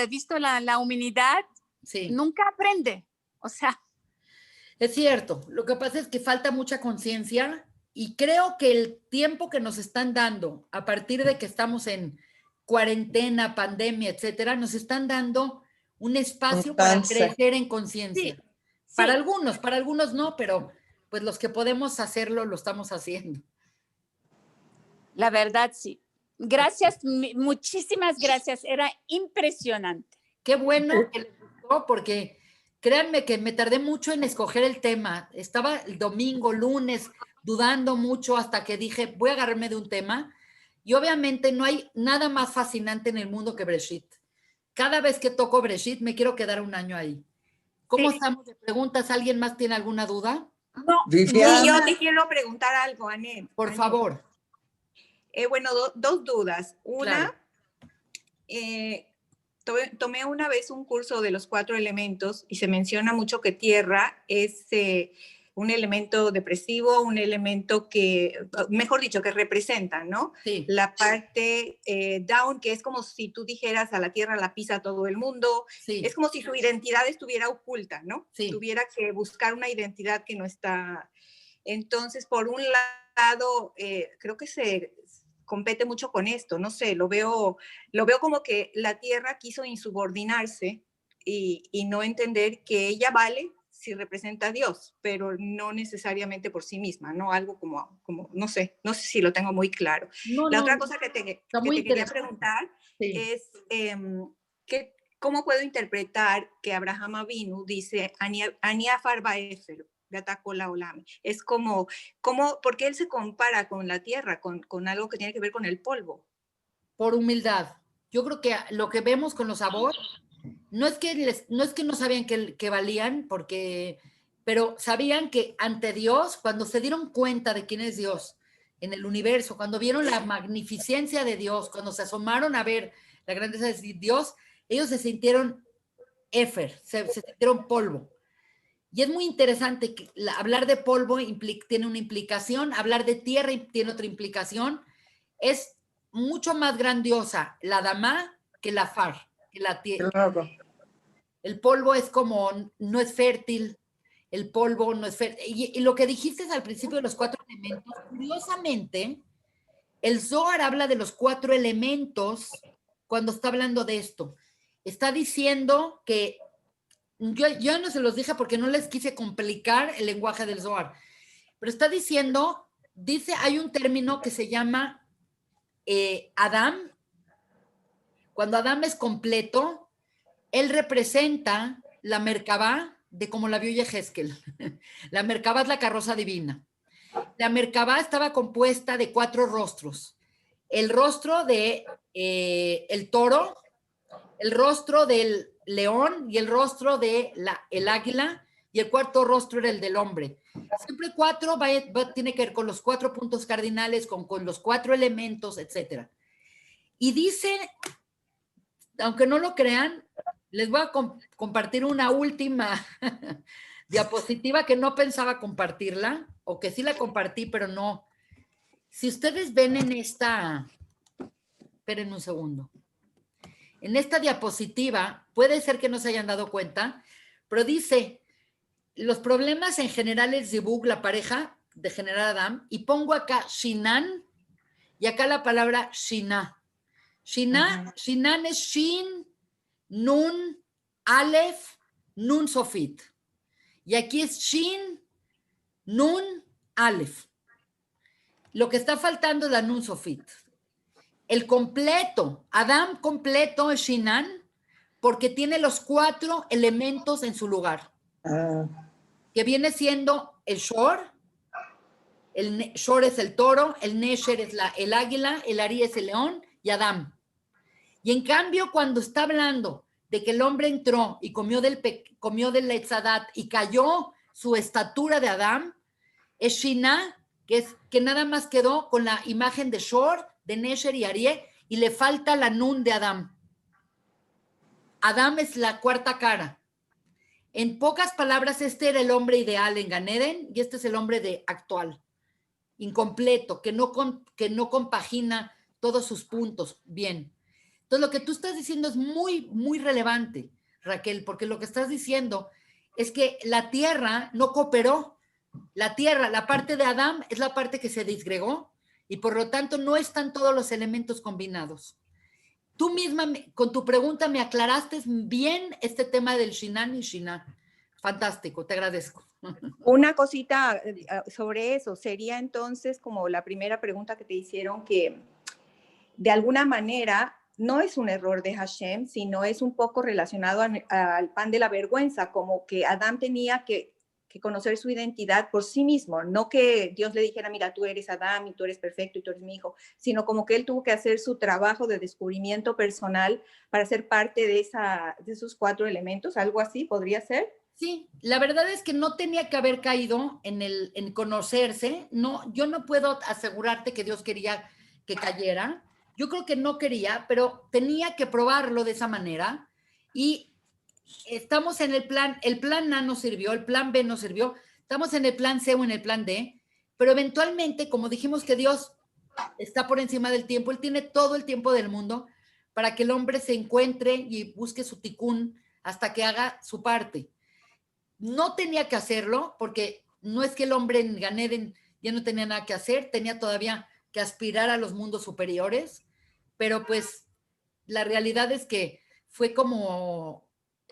visto la humanidad, Sí. nunca aprende, o sea. Es cierto, lo que pasa es que falta mucha conciencia y creo que el tiempo que nos están dando a partir de que estamos en cuarentena, pandemia, etcétera, nos están dando un espacio para Constancia. crecer en conciencia. Sí, Para sí. algunos no, pero pues los que podemos hacerlo lo estamos haciendo. La verdad, sí. Gracias, muchísimas gracias. Era impresionante. Qué bueno que les gustó, porque créanme que me tardé mucho en escoger el tema. Estaba el domingo, lunes, dudando mucho hasta que dije, voy a agarrarme de un tema. Y obviamente no hay nada más fascinante en el mundo que Breshit. Cada vez que toco Breshit me quiero quedar un año ahí. ¿Cómo Sí. estamos de preguntas? ¿Alguien más tiene alguna duda? No, Sí, Viviana, yo te quiero preguntar algo, Anet. Por favor. Bueno, dos dudas. Una, Claro. tomé una vez un curso de los 4 elementos y se menciona mucho que tierra es un elemento depresivo, un elemento que, mejor dicho, que representa, ¿no? Sí. La parte down, que es como si tú dijeras a la tierra la pisa todo el mundo. Sí. Es como si su identidad estuviera oculta, ¿no? Sí. Tuviera que buscar una identidad que no está. Entonces, por un lado, creo que se compete mucho con esto, no sé, lo veo como que la tierra quiso insubordinarse y no entender que ella vale si representa a Dios, pero no necesariamente por sí misma, ¿no? Algo como no sé si lo tengo muy claro. No, La no, otra cosa que te quería interesante. preguntar Sí. es ¿cómo puedo interpretar que Abraham Avinu dice Ania Farba Efer? Es como, ¿por qué él se compara con la tierra, con algo que tiene que ver con el polvo? Por humildad. Yo creo que lo que vemos con los Abot no es que no sabían que valían, pero sabían que ante Dios, cuando se dieron cuenta de quién es Dios en el universo, cuando vieron la magnificencia de Dios, cuando se asomaron a ver la grandeza de Dios, ellos se sintieron éfer, se sintieron polvo. Y es muy interesante que hablar de polvo tiene una implicación, hablar de tierra tiene otra implicación. Es mucho más grandiosa la Damá que la Far, que la tierra. claro. El polvo es como, no es fértil, el polvo no es fértil. Y lo que dijiste al principio de los 4 elementos, curiosamente, el Zohar habla de los 4 elementos cuando está hablando de esto. Está diciendo que yo no se los dije porque no les quise complicar el lenguaje del Zohar, pero está diciendo, hay un término que se llama Adam. Cuando Adam es completo, él representa la Merkabá de como la vio Yehezkel. La Merkabá es la carroza divina. La Merkabá estaba compuesta de 4 rostros. El rostro de el toro, el rostro del león y el rostro de el águila, y el 4º rostro era el del hombre. Siempre 4 tiene que ver con los 4 puntos cardinales, con los 4 elementos, etc. Y dice, aunque no lo crean, les voy a compartir una última diapositiva que no pensaba compartirla, o que sí la compartí, pero no. Si ustedes ven en esta, esperen un segundo. En esta diapositiva, puede ser que no se hayan dado cuenta, pero dice, los problemas en general es Zibug, la pareja de generar Adam, y pongo acá Shinan, y acá la palabra Shina. Shinan es Shin, Nun, Aleph, Nun Sofit. Y aquí es Shin, Nun, Aleph. Lo que está faltando es la Nun Sofit. El completo, Adam completo es Shinan, porque tiene los 4 elementos en su lugar. Que viene siendo el Shor, Shor es el toro, el Nesher es el águila, el Ari es el león y Adam. Y en cambio, cuando está hablando de que el hombre entró y comió del Etzadat y cayó su estatura de Adam, es Shina, que nada más quedó con la imagen de Shor, de Nesher y Arié, y le falta la Nun de Adam. Adam es la cuarta cara. En pocas palabras, este era el hombre ideal en Gan Eden y este es el hombre actual, incompleto, que no compagina todos sus puntos bien. Entonces, lo que tú estás diciendo es muy, muy relevante, Raquel, porque lo que estás diciendo es que la tierra no cooperó. La tierra, la parte de Adam, es la parte que se disgregó y por lo tanto no están todos los elementos combinados. Tú misma, con tu pregunta, me aclaraste bien este tema del Shinan y Shiná. Fantástico, te agradezco. Una cosita sobre eso, sería entonces como la primera pregunta que te hicieron, que de alguna manera no es un error de Hashem, sino es un poco relacionado al pan de la vergüenza, como que Adán tenía que conocer su identidad por sí mismo, no que Dios le dijera, mira, tú eres Adán y tú eres perfecto y tú eres mi hijo, sino como que él tuvo que hacer su trabajo de descubrimiento personal para ser parte de esos 4 elementos, algo así, ¿podría ser? Sí, la verdad es que no tenía que haber caído en conocerse. No, yo no puedo asegurarte que Dios quería que cayera. Yo creo que no quería, pero tenía que probarlo de esa manera. Y estamos en el plan A no sirvió, el plan B no sirvió, estamos en el plan C o en el plan D, pero eventualmente, como dijimos que Dios está por encima del tiempo, Él tiene todo el tiempo del mundo para que el hombre se encuentre y busque su tikkun hasta que haga su parte. No tenía que hacerlo, porque no es que el hombre en Gan Eden ya no tenía nada que hacer, tenía todavía que aspirar a los mundos superiores, pero pues la realidad es que fue como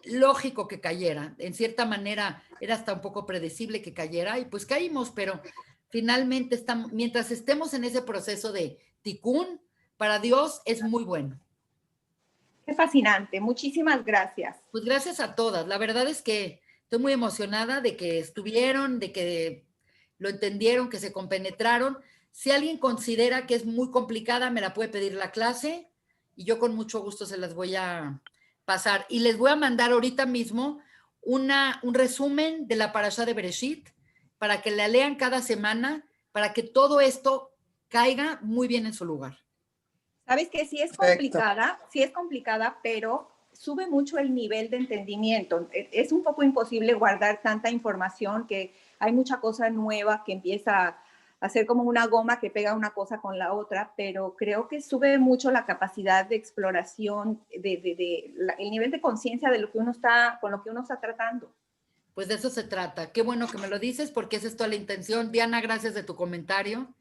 lógico que cayera. En cierta manera era hasta un poco predecible que cayera y pues caímos, pero finalmente mientras estemos en ese proceso de tikkun, para Dios es muy bueno. Qué fascinante, muchísimas gracias. Pues gracias a todas. La verdad es que estoy muy emocionada de que estuvieron, de que lo entendieron, que se compenetraron. Si alguien considera que es muy complicada, me la puede pedir la clase y yo con mucho gusto se las voy a pasar. Y les voy a mandar ahorita mismo un resumen de la Parashá de Bereshit para que la lean cada semana, para que todo esto caiga muy bien en su lugar. Sabes que sí es complicada, pero sube mucho el nivel de entendimiento. Es un poco imposible guardar tanta información, que hay mucha cosa nueva que empieza a ser como una goma que pega una cosa con la otra, pero creo que sube mucho la capacidad de exploración, el nivel de conciencia de con lo que uno está tratando. Pues de eso se trata. Qué bueno que me lo dices, porque esa es toda la intención. Diana, gracias de tu comentario.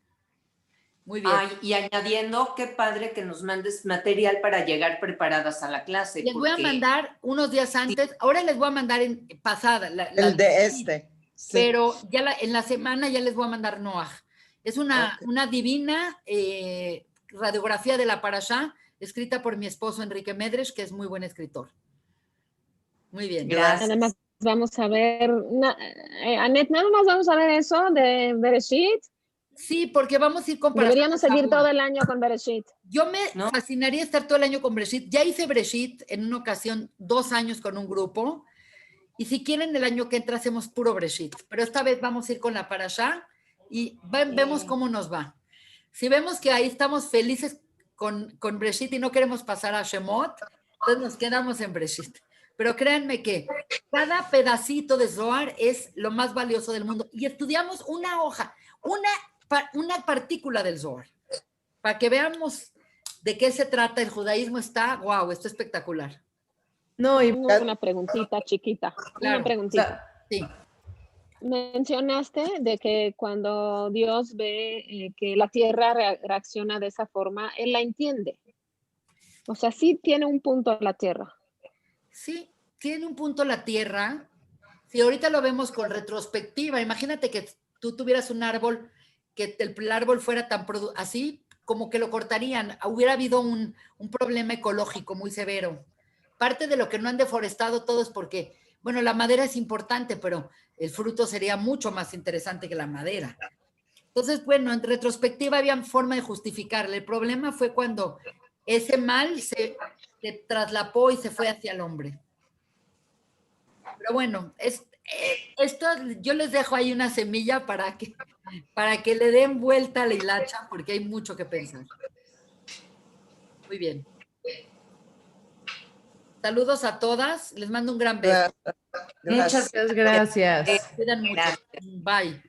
Muy bien. Ay, y añadiendo, qué padre que nos mandes material para llegar preparadas a la clase. Les voy a mandar unos días antes. Ahora les voy a mandar pasada. El de este. Sí. Pero ya en la semana ya les voy a mandar Noah. Es una divina radiografía de la Parashá, escrita por mi esposo Enrique Medres, que es muy buen escritor. Muy bien. Gracias. Además, vamos a ver, Anet, nada más vamos a ver eso de Bereshit. Sí, porque vamos a ir con Parashá. Deberíamos seguir todo el año con Bereshit. Yo me fascinaría estar todo el año con Bereshit. Ya hice Bereshit en una ocasión, 2 años con un grupo. Y si quieren, el año que entra hacemos puro Bereshit. Pero esta vez vamos a ir con la Parashá y vemos cómo nos va. Si vemos que ahí estamos felices con Bereshit y no queremos pasar a Shemot, entonces nos quedamos en Bereshit. Pero créanme que cada pedacito de Zohar es lo más valioso del mundo. Y estudiamos una hoja, una partícula del Zohar, para que veamos de qué se trata. El judaísmo está, wow, esto es espectacular. No, y una preguntita chiquita. Claro, una preguntita. Sí. Mencionaste de que cuando Dios ve que la tierra reacciona de esa forma, Él la entiende. O sea, sí tiene un punto la tierra. Sí, tiene un punto la tierra. Si ahorita lo vemos con retrospectiva, imagínate que tú tuvieras un árbol, que el árbol fuera tan así, como que lo cortarían. Hubiera habido un problema ecológico muy severo. Parte de lo que no han deforestado todo es porque, bueno, la madera es importante, pero el fruto sería mucho más interesante que la madera. Entonces, bueno, en retrospectiva había forma de justificarle. El problema fue cuando ese mal se traslapó y se fue hacia el hombre. Pero bueno, esto yo les dejo ahí una semilla para que le den vuelta a la hilacha, porque hay mucho que pensar. Muy bien. Saludos a todas. Les mando un gran beso. Gracias. Muchas Muchas gracias. Cuidan mucho. gracias. Bye.